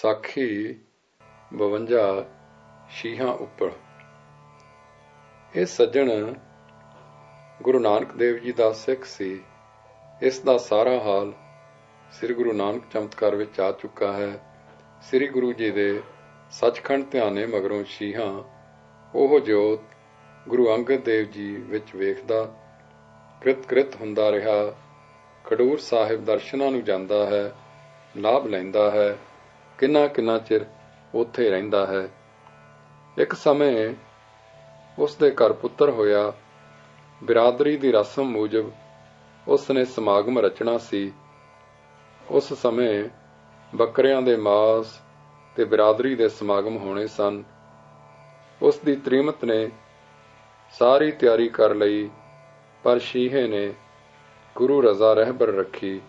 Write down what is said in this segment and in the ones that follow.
ਸਾਖੀ 52 ਸ਼ੀਹਾਂ ਉੱਪਰ। ਇਹ ਸੱਜਣ ਗੁਰੂ ਨਾਨਕ ਦੇਵ ਜੀ ਦਾ ਸਿੱਖ ਸੀ। ਇਸ ਦਾ ਸਾਰਾ ਹਾਲ ਸ੍ਰੀ ਗੁਰੂ ਨਾਨਕ ਚਮਤਕਾਰ ਵਿੱਚ ਆ ਚੁੱਕਾ ਹੈ। ਸ੍ਰੀ ਗੁਰੂ ਜੀ ਦੇ ਸੱਚਖੰਡ ਧਿਆਨੇ ਮਗਰੋਂ ਸ਼ੀਹਾਂ ਉਹ ਜੋਤ ਗੁਰੂ ਅੰਗਦ ਦੇਵ ਜੀ ਵਿੱਚ ਵੇਖਦਾ ਕ੍ਰਿਤ ਹੁੰਦਾ ਰਿਹਾ। ਖਡੂਰ ਸਾਹਿਬ ਦਰਸ਼ਨਾਂ ਨੂੰ ਜਾਂਦਾ ਹੈ, ਲਾਭ ਲੈਂਦਾ ਹੈ, ਕਿੰਨਾ ਚਿਰ ਉੱਥੇ ਰਹਿੰਦਾ ਹੈ। ਇੱਕ ਸਮੇਂ ਉਸ ਦੇ ਘਰ ਪੁੱਤਰ ਹੋਇਆ। ਬਿਰਾਦਰੀ ਦੀ ਰਸਮ ਮੂਜਬ ਉਸ ਨੇ ਸਮਾਗਮ ਰਚਣਾ ਸੀ। ਉਸ ਸਮੇਂ ਬੱਕਰਿਆਂ ਦੇ ਮਾਸ ਤੇ ਬਿਰਾਦਰੀ ਦੇ ਸਮਾਗਮ ਹੋਣੇ ਸਨ। ਉਸ ਦੀ ਤ੍ਰੀਮਤ ਨੇ ਸਾਰੀ ਤਿਆਰੀ ਕਰ ਲਈ, ਪਰ ਸ਼ੀਹੇ ਨੇ ਗੁਰੂ ਰਜ਼ਾ ਰਹਿਬਰ ਰੱਖੀ।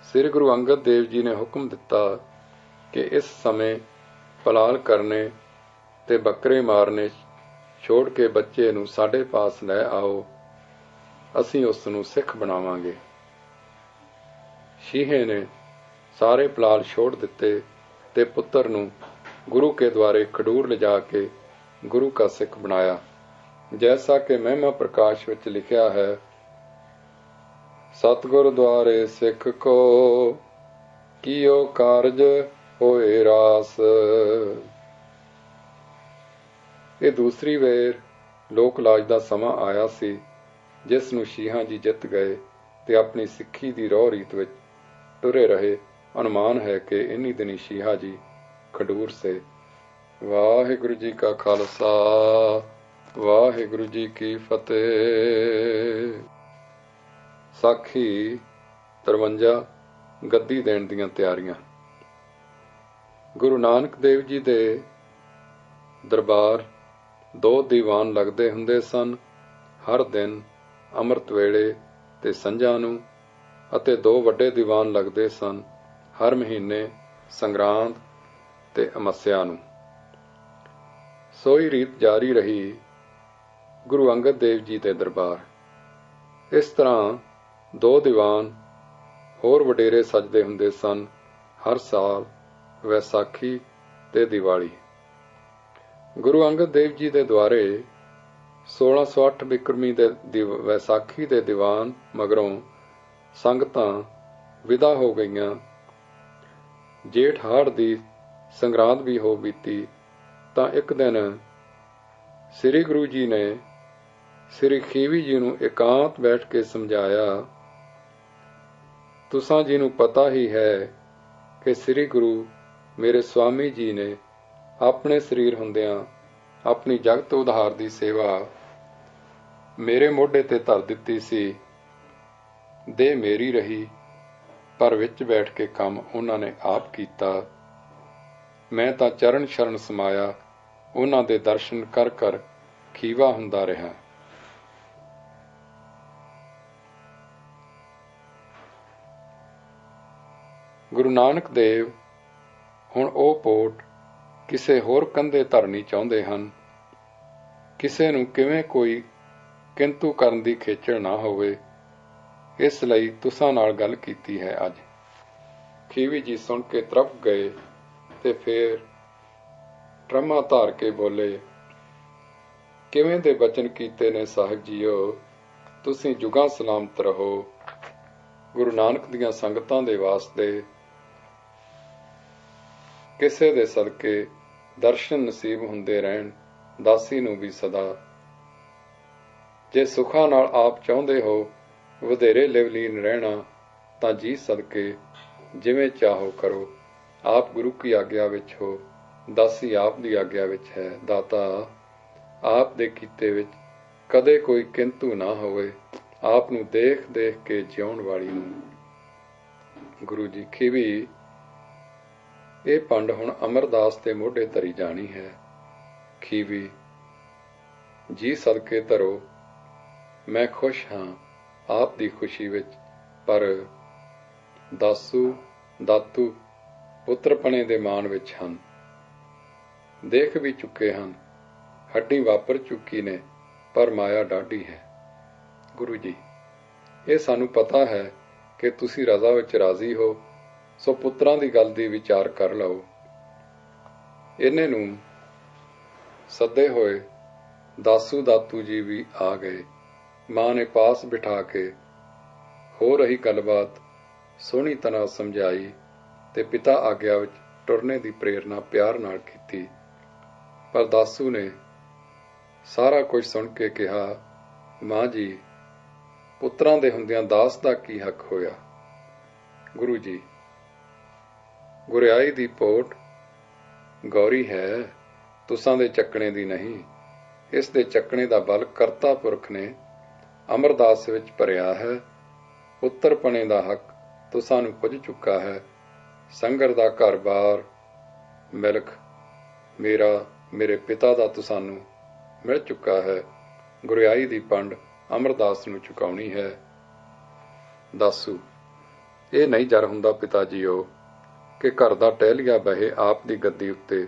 ਸ੍ਰੀ ਗੁਰੂ ਅੰਗਦ ਦੇਵ ਜੀ ਨੇ ਹੁਕਮ ਦਿੱਤਾ ਕਿ ਇਸ ਸਮੇਂ ਪਲਾਲ ਕਰਨੇ ਤੇ ਬੱਕਰੇ ਮਾਰਨੇ ਛੋੜ ਕੇ ਬੱਚੇ ਨੂੰ ਸਾਡੇ ਪਾਸ ਲੈ ਆਓ, ਅਸੀਂ ਉਸ ਨੂੰ ਸਿੱਖ ਬਣਾਵਾਂਗੇ। ਸ਼ੀਹੇ ਨੇ ਸਾਰੇ ਪਲਾਲ ਛੋੜ ਦਿੱਤੇ ਤੇ ਪੁੱਤਰ ਨੂੰ ਗੁਰੂ ਕੇ ਦੁਆਰੇ ਖਡੂਰ ਲਿਜਾ ਕੇ ਗੁਰੂ ਕਾ ਸਿੱਖ ਬਣਾਇਆ। ਜੈਸਾ ਕਿ ਮਹਿਮਾ ਪ੍ਰਕਾਸ਼ ਵਿੱਚ ਲਿਖਿਆ ਹੈ, ਸਤਿਗੁਰ ਦੁਆਰੇ ਸਿੱਖ ਕੋ ਕੀਓ ਕਾਰਜ ਹੋਏ ਰਾਸ। ਇਹ ਦੂਸਰੀ ਵੇਰ ਲੋਕ ਲਾਜ ਦਾ ਸਮਾਂ ਆਇਆ ਸੀ, ਜਿਸ ਨੂੰ ਸ਼ੀਹਾਂ ਜੀ ਜਿੱਤ ਗਏ ਤੇ ਆਪਣੀ ਸਿੱਖੀ ਦੀ ਰਹੁ ਰੀਤ ਵਿੱਚ ਟੁਰੇ ਰਹੇ। ਅਨੁਮਾਨ ਹੈ ਕਿ ਇੰਨੀ ਦਿਨੀ ਸ਼ੀਹਾਂ ਜੀ ਖਡੂਰ ਸੇ। ਵਾਹਿਗੁਰੂ ਜੀ ਕਾ ਖਾਲਸਾ, ਵਾਹਿਗੁਰੂ ਜੀ ਕੀ ਫਤਿਹ। ਸਾਖੀ 53 ਗੱਦੀ ਦੇਣ ਦੀਆਂ ਤਿਆਰੀਆਂ। ਗੁਰੂ ਨਾਨਕ ਦੇਵ ਜੀ ਦੇ ਦਰਬਾਰ 2 ਦੀਵਾਨ ਲੱਗਦੇ ਹੁੰਦੇ ਸਨ, ਹਰ ਦਿਨ ਅੰਮ੍ਰਿਤ ਵੇਲੇ ਤੇ ਸੰਝਾਂ ਨੂੰ, ਅਤੇ 2 ਵੱਡੇ ਦੀਵਾਨ ਲੱਗਦੇ ਸਨ, ਹਰ ਮਹੀਨੇ ਸੰਗਰਾਂਦ ਤੇ ਅਮਾਸਿਆ ਨੂੰ। ਸੋਈ ਰੀਤ ਜਾਰੀ ਰਹੀ ਗੁਰੂ ਅੰਗਦ ਦੇਵ ਜੀ ਦੇ ਦਰਬਾਰ। ਇਸ ਤਰ੍ਹਾਂ 2 ਦੀਵਾਨ ਹੋਰ ਵਡੇਰੇ ਸਜਦੇ ਹੁੰਦੇ ਸਨ, ਹਰ ਸਾਲ ਵੈਸਾਖੀ ਤੇ ਦੀਵਾਲੀ। ਗੁਰੂ ਅੰਗਦ ਦੇਵ ਜੀ ਦੇ ਦੁਆਰੇ 1608 ਬਿਕਰਮੀ ਦੇ ਵੈਸਾਖੀ ਦੇ ਦੀਵਾਨ ਮਗਰੋਂ ਸੰਗਤਾਂ ਵਿਦਾ ਹੋ ਗਈਆਂ। ਜੇਠ ਹਾੜ ਦੀ ਸੰਗਰਾਂਦ ਵੀ ਹੋ ਬੀਤੀ ਤਾਂ ਇੱਕ ਦਿਨ ਸ੍ਰੀ ਗੁਰੂ ਜੀ ਨੇ ਸ੍ਰੀ ਖੀਵੀ ਜੀ ਨੂੰ ਇਕਾਂਤ ਬੈਠ ਕੇ ਸਮਝਾਇਆ, ਤੁਸਾਂ ਜੀ ਨੂੰ ਪਤਾ ਹੀ ਹੈ ਕਿ ਸ੍ਰੀ ਗੁਰੂ ਮੇਰੇ ਸੁਆਮੀ ਜੀ ਨੇ ਆਪਣੇ ਸਰੀਰ ਹੁੰਦਿਆਂ ਆਪਣੀ ਜਗਤ ਉਧਾਰ ਦੀ ਸੇਵਾ ਮੇਰੇ ਮੋਢੇ ਤੇ ਧਰ ਦਿੱਤੀ ਸੀ। ਦੇਹ ਮੇਰੀ ਰਹੀ, ਪਰ ਵਿੱਚ ਬੈਠ ਕੇ ਕੰਮ ਉਹਨਾਂ ਨੇ ਆਪ ਕੀਤਾ। ਮੈਂ ਤਾਂ ਚਰਨ ਸ਼ਰਨ ਸਮਾਇਆ, ਉਹਨਾਂ ਦੇ ਦਰਸ਼ਨ ਕਰ ਕਰ ਖੀਵਾ ਹੁੰਦਾ ਰਿਹਾ। ਗੁਰੂ ਨਾਨਕ ਦੇਵ ਹੁਣ ਉਹ ਪੋਟ ਕਿਸੇ ਹੋਰ ਕੰਧੇ ਧਰਨੀ ਚਾਹੁੰਦੇ ਹਨ। ਕਿਸੇ ਨੂੰ ਕਿਵੇਂ ਕੋਈ ਕਿੰਤੂ ਕਰਨ ਦੀ ਖੇਚਲ ਨਾ ਹੋਵੇ, ਇਸ ਲਈ ਤੁਸਾਂ ਨਾਲ ਗੱਲ ਕੀਤੀ ਹੈ ਅੱਜ। ਖੀਵੀ ਜੀ ਸੁਣ ਕੇ ਤਰਪ ਗਏ ਤੇ ਫੇਰ ਟਰਮਾ ਧਾਰ ਕੇ ਬੋਲੇ, ਕਿਵੇਂ ਦੇ ਬਚਨ ਕੀਤੇ ਨੇ ਸਾਹਿਬ ਜੀਓ, ਤੁਸੀਂ ਜੁਗਾਂ ਸਲਾਮਤ ਰਹੋ। ਗੁਰੂ ਨਾਨਕ ਦੀਆਂ ਸੰਗਤਾਂ ਦੇ ਵਾਸਤੇ ਕਿਸੇ ਦੇ ਸਦਕੇ ਦਰਸ਼ਨ ਨਸੀਬ ਹੁੰਦੇ ਰਹਿਣ, ਦਾਸੀ ਨੂੰ ਵੀ ਸਦਾ। ਜੇ ਸੁੱਖਾਂ ਨਾਲ ਆਪ ਚਾਹੁੰਦੇ ਹੋ ਵਧੇਰੇ ਲਿਵਲੀਨ ਰਹਿਣਾ, ਤਾਂ ਜੀ ਸਦਕੇ ਜਿਵੇਂ ਚਾਹੋ ਕਰੋ। ਆਪ ਗੁਰੂ ਕੀ ਆਗਿਆ ਵਿੱਚ ਹੋ, ਦਾਸੀ ਆਪ ਦੀ ਆਗਿਆ ਵਿੱਚ ਹੈ। ਦਾਤਾ ਆਪ ਦੇ ਕੀਤੇ ਵਿੱਚ ਕਦੇ ਕੋਈ ਕਿੰਤੂ ਨਾ ਹੋਵੇ, ਆਪ ਨੂੰ ਦੇਖ ਦੇਖ ਕੇ ਜਿਉਣ ਵਾਲੀ ਨੂੰ। ਗੁਰੂ ਜੀ ਖੀਵੀ, ਇਹ ਪੰਡ ਹੁਣ ਅਮਰਦਾਸ ਦੇ ਮੋਢੇ ਧਰੀ ਜਾਣੀ ਹੈ। ਖੀਵੀ ਜੀ ਸਦਕੇ ਧਰੋ, ਮੈਂ ਖੁਸ਼ ਹਾਂ ਆਪ ਦੀ ਖੁਸ਼ੀ ਵਿੱਚ, ਪਰ ਦਾਸੂ ਦਾਤੂ ਪੁੱਤਰਪਣੇ ਦੇ ਮਾਣ ਵਿੱਚ ਹਨ। ਦੇਖ ਵੀ ਚੁੱਕੇ ਹਨ, ਹੱਡੀ ਵਾਪਰ ਚੁੱਕੀ ਨੇ, ਪਰ ਮਾਇਆ ਡਾਢੀ ਹੈ। ਗੁਰੂ ਜੀ, ਇਹ ਸਾਨੂੰ ਪਤਾ ਹੈ ਕਿ ਤੁਸੀਂ ਰਜ਼ਾ ਵਿੱਚ ਰਾਜ਼ੀ ਹੋ, ਸੋ ਪੁੱਤਰਾਂ ਦੀ ਗੱਲ ਦੀ ਵਿਚਾਰ ਕਰ ਲਓ। ਇਹਨੇ ਨੂੰ ਸੱਦੇ ਹੋਏ ਦਾਸੂ ਦਾਤੂ ਜੀ ਵੀ ਆ ਗਏ। ਮਾਂ ਨੇ ਪਾਸ ਬਿਠਾ ਕੇ ਹੋ ਰਹੀ ਗੱਲਬਾਤ ਸੋਹਣੀ ਤਰ੍ਹਾਂ ਸਮਝਾਈ ਤੇ ਪਿਤਾ ਆਗਿਆ ਵਿੱਚ ਟੁਰਨੇ ਦੀ ਪ੍ਰੇਰਨਾ ਪਿਆਰ ਨਾਲ ਕੀਤੀ। ਪਰ ਦਾਸੂ ਨੇ ਸਾਰਾ ਕੁਝ ਸੁਣ ਕੇ ਕਿਹਾ, ਮਾਂ ਜੀ, ਪੁੱਤਰਾਂ ਦੇ ਹੁੰਦਿਆਂ ਦਾਸ ਦਾ ਕੀ ਹੱਕ ਹੋਇਆ? ਗੁਰੂ ਜੀ, ਗੁਰਿਆਈ ਦੀ ਪੋਟ ਗੌਰੀ ਹੈ, ਤੁਸਾਂ ਦੇ ਚੱਕਣੇ ਦੀ ਨਹੀਂ। ਇਸ ਦੇ ਚੱਕਣੇ ਦਾ ਬਲ ਕਰਤਾ ਪੁਰਖ ਨੇ ਅਮਰਦਾਸ ਵਿੱਚ ਭਰਿਆ ਹੈ। ਪੁੱਤਰਪਣੇ ਦਾ ਹੱਕ ਤੁਸਾਂ ਨੂੰ ਪੁੱਜ ਚੁੱਕਾ ਹੈ। ਸੰਗਰ ਦਾ ਘਰ-ਬਾਰ ਮਿਲਕ ਮੇਰਾ, ਮੇਰੇ ਪਿਤਾ ਦਾ ਤੁਸਾਂ ਨੂੰ ਮਿਲ ਚੁੱਕਾ ਹੈ। ਗੁਰਿਆਈ ਦੀ ਪੰਡ ਅਮਰਦਾਸ ਨੂੰ ਚੁਕਾਉਣੀ ਹੈ। ਦਾਸੂ, ਇਹ ਨਹੀਂ ਜਰ ਹੁੰਦਾ ਪਿਤਾ ਜੀਓ ਕਿ ਘਰ ਦਾ ਟਹਿਲੀਆ ਬਹੇ ਆਪ ਦੀ ਗੱਦੀ ਉੱਤੇ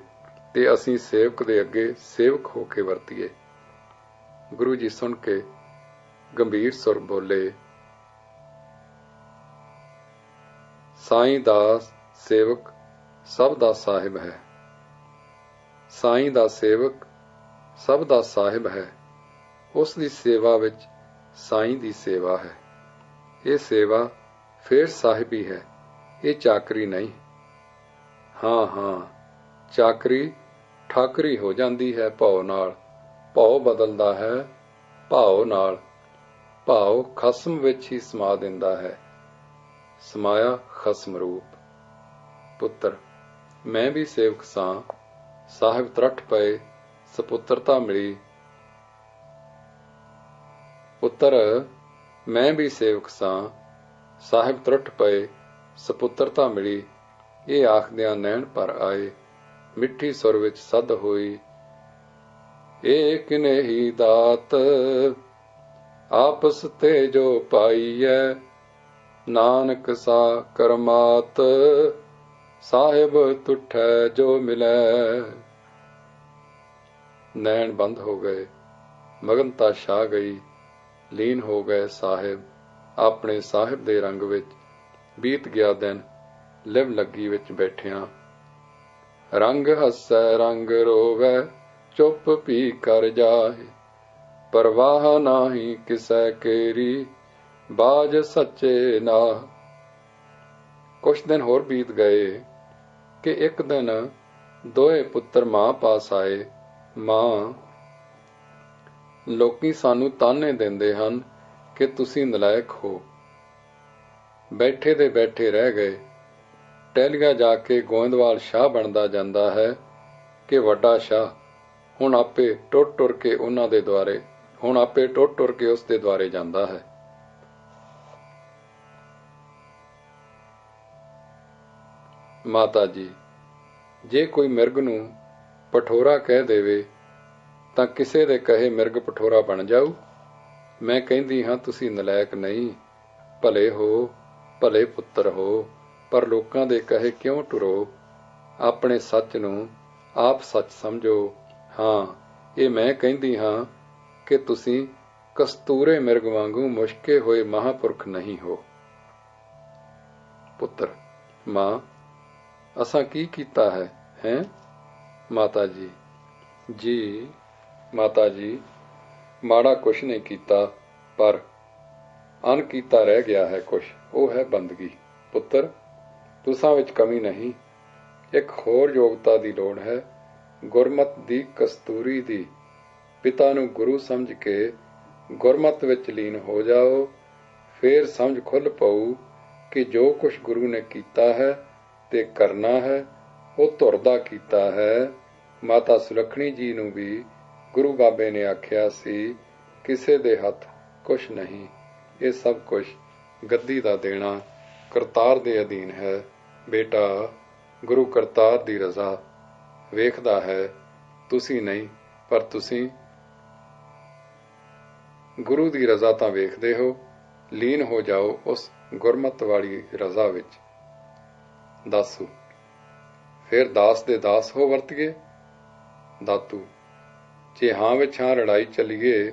ਤੇ ਅਸੀਂ ਸੇਵਕ ਦੇ ਅੱਗੇ ਸੇਵਕ ਹੋ ਕੇ ਵਰਤੀਏ। ਗੁਰੂ ਜੀ ਸੁਣ ਕੇ ਗੰਭੀਰ ਸੁਰ ਬੋਲੇ, ਸਾਈਂ ਦਾ ਸੇਵਕ ਸਭ ਦਾ ਸਾਹਿਬ ਹੈ। ਸਾਈਂ ਦਾ ਸੇਵਕ ਸਭ ਦਾ ਸਾਹਿਬ ਹੈ। ਉਸ ਦੀ ਸੇਵਾ ਵਿੱਚ ਸਾਈਂ ਦੀ ਸੇਵਾ ਹੈ। ਇਹ ਸੇਵਾ ਫੇਰ ਸਾਹਿਬੀ ਹੈ, ਇਹ ਚਾਕਰੀ ਨਹੀਂ। ਹਾਂ, ਚਾਕਰੀ ਠਾਕਰੀ ਹੋ ਜਾਂਦੀ ਹੈ ਭਉ ਨਾਲ। ਭਉ ਬਦਲਦਾ ਹੈ ਭਾਉ ਨਾਲ। ਭਾਉ ਖਸਮ ਵਿੱਚ ਹੀ ਸਮਾ ਦਿੰਦਾ ਹੈ। ਸਮਾਇਆ ਖਸਮ ਰੂਪ। ਪੁੱਤਰ, ਮੈਂ ਵੀ ਸੇਵਕ ਸਾਂ। ਸਾਹਿਬ ਤਰਠ ਪਏ, ਸਪੁੱਤਰਤਾ ਮਿਲੀ। ਪੁੱਤਰ, ਮੈਂ ਵੀ ਸੇਵਕ ਸਾਂ। ਸਾਹਿਬ ਤਰਠ ਪਏ, ਸਪੁੱਤਰਤਾ ਮਿਲੀ। ਇਹ ਆਖਦਿਆਂ ਨੈਣ ਭਰ ਆਏ। ਮਿੱਠੀ ਸੁਰ ਵਿੱਚ ਸੱਧ ਹੋਈ, ਏਕ ਨੇਹੀ ਦਾਤ ਆਪਸ ਤੇ ਜੋ ਪਾਈਐ। ਨਾਨਕ ਸਾ ਕਰਮਾਤ ਸਾਹਿਬ ਤੁਠੈ ਜੋ ਮਿਲੈ। ਨੈਣ ਬੰਦ ਹੋ ਗਏ, ਮਗਨਤਾ ਛਾ ਗਈ। ਲੀਨ ਹੋ ਗਏ ਸਾਹਿਬ ਆਪਣੇ ਸਾਹਿਬ ਦੇ ਰੰਗ ਵਿੱਚ। ਬੀਤ ਗਿਆ ਦਿਨ ਲਿਵ ਲੱਗੀ ਵਿੱਚ ਬੈਠਿਆਂ। ਰੰਗ ਹੱਸੈ ਰੰਗ ਰੋਵੈ, ਚੁੱਪ ਪੀ ਕਰ ਜਾਏ। ਪਰਵਾਹ ਨਾਹੀ ਕਿਸੈ ਕੇਰੀ, ਬਾਜ ਸੱਚੇ ਨਾ। ਕੁਛ ਦਿਨ ਹੋਰ ਬੀਤ ਗਏ ਕਿ ਇੱਕ ਦਿਨ ਦੋਏ ਪੁੱਤਰ ਮਾਂ ਪਾਸ ਆਏ। ਮਾਂ, ਲੋਕੀ ਸਾਨੂੰ ਤਾਨੇ ਦਿੰਦੇ ਹਨ ਕਿ ਤੁਸੀਂ ਨਲਾਇਕ ਹੋ। ਬੈਠੇ ਦੇ ਬੈਠੇ ਰਹਿ ਗਏ। ਟਹਿਲੀਆ ਜਾ ਕੇ ਗੋਇੰਦਵਾਲ ਸ਼ਾਹ ਬਣਦਾ ਜਾਂਦਾ ਹੈ ਕਿ ਵੱਡਾ ਸ਼ਾਹ ਹੁਣ ਆਪੇ ਟੁਰ ਕੇ ਉਹਨਾਂ ਦੇ ਦੁਆਰੇ, ਹੁਣ ਆਪੇ ਟੁਰ ਕੇ ਉਸ ਦੇ ਦੁਆਰੇ ਜਾਂਦਾ ਹੈ। ਮਾਤਾ ਜੀ, ਜੇ ਕੋਈ ਮਿਰਗ ਨੂੰ ਪਠੋਰਾ ਕਹਿ ਦੇਵੇ ਤਾਂ ਕਿਸੇ ਦੇ ਕਹੇ ਮਿਰਗ ਪਠੋਰਾ ਬਣ ਜਾਊ। ਮੈਂ ਕਹਿੰਦੀ ਹਾਂ ਤੁਸੀਂ ਨਲਾਇਕ ਨਹੀਂ, ਭਲੇ ਹੋ, ਭਲੇ ਪੁੱਤਰ ਹੋ, ਪਰ ਲੋਕਾਂ ਦੇ ਕਹੇ ਕਿਉਂ ਟੁਰੋ? ਆਪਣੇ ਸੱਚ ਨੂੰ ਆਪ ਸੱਚ ਸਮਝੋ। ਹਾਂ, ਇਹ ਮੈਂ ਕਹਿੰਦੀ ਹਾਂ ਕਿ ਤੁਸੀਂ ਕਸਤੂਰੇ ਮਿਰਗ ਵਾਂਗੂ ਮੁਸ਼ਕੇ ਹੋਏ ਮਹਾਂਪੁਰਖ ਨਹੀਂ ਹੋ। ਪੁੱਤਰ, ਮਾਂ, ਅਸਾਂ ਕੀ ਕੀਤਾ ਹੈ, ਹੈਂ? ਮਾਤਾ ਜੀ, ਜੀ ਮਾਤਾ ਜੀ, ਮਾੜਾ ਕੁਛ ਨਹੀਂ ਕੀਤਾ, ਪਰ ਅਣਕੀਤਾ ਰਹਿ ਗਿਆ ਹੈ ਕੁਛ, ਉਹ ਹੈ ਬੰਦਗੀ। ਪੁੱਤਰ, ਤੁਸਾਂ ਵਿੱਚ ਕਮੀ ਨਹੀਂ, ਇੱਕ ਹੋਰ ਯੋਗਤਾ ਦੀ ਲੋੜ ਹੈ। ਗੁਰਮਤ ਦੀ ਕਸਤੂਰੀ ਦੀ। ਪਿਤਾ ਨੂੰ ਗੁਰੂ ਸਮਝ ਕੇ ਗੁਰਮਤ ਵਿੱਚ ਲੀਨ ਹੋ ਜਾਓ। ਫੇਰ ਸਮਝ ਖੁੱਲ੍ਹ ਪਊ ਕਿ ਜੋ ਕੁਛ ਗੁਰੂ ਨੇ ਕੀਤਾ ਹੈ ਤੇ ਕਰਨਾ ਹੈ, ਉਹ ਧੁਰ ਦਾ ਕੀਤਾ ਹੈ। ਮਾਤਾ ਸੁਲੱਖਣੀ ਜੀ ਨੂੰ ਵੀ ਗੁਰੂ ਬਾਬੇ ਨੇ ਆਖਿਆ ਸੀ, ਕਿਸੇ ਦੇ ਹੱਥ ਕੁਛ ਨਹੀਂ, ਇਹ ਸਭ ਕੁਛ ਗੱਦੀ ਦਾ ਦੇਣਾ ਕਰਤਾਰ ਦੇ ਅਧੀਨ ਹੈ। ਬੇਟਾ, ਗੁਰੂ ਕਰਤਾਰ ਦੀ ਰਜ਼ਾ ਵੇਖਦਾ ਹੈ, ਤੁਸੀਂ ਨਹੀਂ, ਪਰ ਤੁਸੀਂ ਗੁਰੂ ਦੀ ਰਜ਼ਾ ਤਾਂ ਵੇਖਦੇ ਹੋ। ਲੀਨ ਹੋ ਜਾਓ ਉਸ ਗੁਰਮਤ ਵਾਲੀ ਰਜ਼ਾ ਵਿੱਚ। ਦਾਸੂ, ਫਿਰ ਦਾਸ ਦੇ ਦਾਸ ਹੋ ਵਰਤੀਏ। ਦਾਤੂ, ਜੇ ਹਾਂ ਵਿੱਚ ਹਾਂ ਲੜਾਈ ਚੱਲੀਏ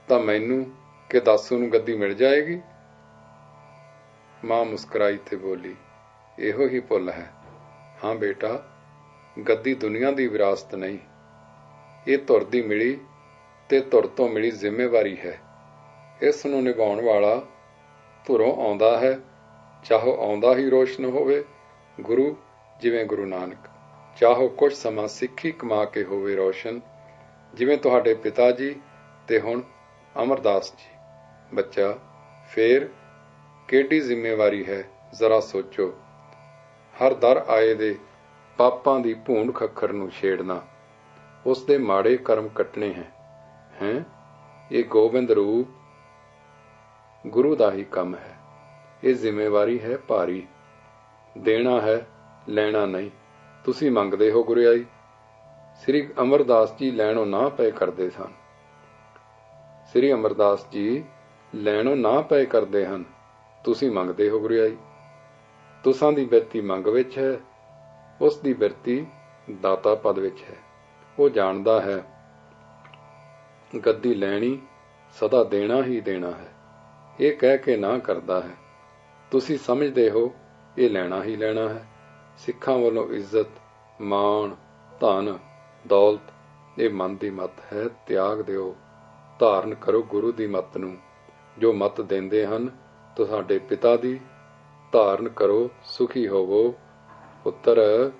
ਤਾਂ ਮੈਨੂੰ ਕਿ ਦਾਸੂ ਨੂੰ ਗੱਦੀ ਮਿਲ ਜਾਏਗੀ? ਮਾਂ ਮੁਸਕਰਾਈ ਤੇ ਬੋਲੀ, ਇਹੋ ਹੀ ਭੁੱਲ ਹੈ। ਹਾਂ ਬੇਟਾ, ਗੱਦੀ ਦੁਨੀਆ ਦੀ ਵਿਰਾਸਤ ਨਹੀਂ, ਇਹ ਧੁਰ ਦੀ ਮਿਲੀ ਤੇ ਧੁਰ ਤੋਂ ਮਿਲੀ ਜ਼ਿੰਮੇਵਾਰੀ ਹੈ। ਇਸ ਨੂੰ ਨਿਭਾਉਣ ਵਾਲਾ ਧੁਰੋਂ ਆਉਂਦਾ ਹੈ, ਚਾਹੋ ਆਉਂਦਾ ਹੀ ਰੋਸ਼ਨ ਹੋਵੇ ਗੁਰੂ ਜਿਵੇਂ ਗੁਰੂ ਨਾਨਕ, ਚਾਹੋ ਕੁਝ ਸਮਾਂ ਸਿੱਖੀ ਕਮਾ ਕੇ ਹੋਵੇ ਰੋਸ਼ਨ ਜਿਵੇਂ ਤੁਹਾਡੇ ਪਿਤਾ ਜੀ ਤੇ ਹੁਣ ਅਮਰਦਾਸ ਜੀ। ਬੱਚਾ, ਫੇਰ ਕਿਹੜੀ ਜ਼ਿੰਮੇਵਾਰੀ ਹੈ, ਜ਼ਰਾ ਸੋਚੋ। ਹਰ ਦਰ ਆਏ ਦੇ ਪਾਪਾਂ ਦੀ ਭੂੰਡ ਖੱਖਰ ਨੂੰ ਛੇੜਨਾ, ਉਸ ਦੇ ਮਾੜੇ ਕਰਮ ਕੱਟਣੇ ਹੈ। ਇਹ ਗੋਬਿੰਦ ਰੂਪ ਗੁਰੂ ਦਾ ਹੀ ਕੰਮ ਹੈ। ਇਹ ਜ਼ਿੰਮੇਵਾਰੀ ਹੈ ਭਾਰੀ, ਦੇਣਾ ਹੈ, ਲੈਣਾ ਨਹੀਂ। ਤੁਸੀਂ ਮੰਗਦੇ ਹੋ ਗੁਰਿਆਈ। ਸ੍ਰੀ ਅਮਰਦਾਸ ਜੀ ਲੈਣੋਂ ਨਾ ਪਏ ਕਰਦੇ ਸਨ। ਸ੍ਰੀ ਅਮਰਦਾਸ ਜੀ ਲੈਣੋਂ ਨਾ ਪਏ ਕਰਦੇ ਹਨ, ਤੁਸੀਂ ਮੰਗਦੇ ਹੋ ਗੁਰਿਆਈ। ਤੁਸਾਂ ਦੀ ਬਿਰਤੀ ਮੰਗ ਵਿੱਚ ਹੈ, ਉਸ ਦੀ ਬਿਰਤੀ ਦਾਤਾ ਪਦ ਵਿੱਚ ਹੈ। ਉਹ ਜਾਣਦਾ ਹੈ ਗੱਦੀ ਲੈਣੀ ਸਦਾ ਦੇਣਾ ਹੀ ਦੇਣਾ ਹੈ, ਇਹ ਕਹਿ ਕੇ ਨਾ ਕਰਦਾ ਹੈ। ਤੁਸੀਂ ਸਮਝਦੇ ਹੋ ਇਹ ਲੈਣਾ ਹੀ ਲੈਣਾ ਹੈ। ਸਿੱਖਾਂ ਵੱਲੋਂ ਇੱਜ਼ਤ, ਮਾਣ, ਧਨ, ਦੌਲਤ, ਇਹ ਮਨ ਦੀ ਮੱਤ ਹੈ। ਤਿਆਗ ਦਿਓ, ਧਾਰਨ ਕਰੋ ਗੁਰੂ ਦੀ ਮੱਤ ਨੂੰ। ਜੋ ਮੱਤ ਦਿੰਦੇ ਹਨ ਤੁਹਾਡੇ ਪਿਤਾ ਦੀ, ਧਾਰਨ ਕਰੋ, ਸੁਖੀ ਹੋਵੋ। ਪੁੱਤਰ,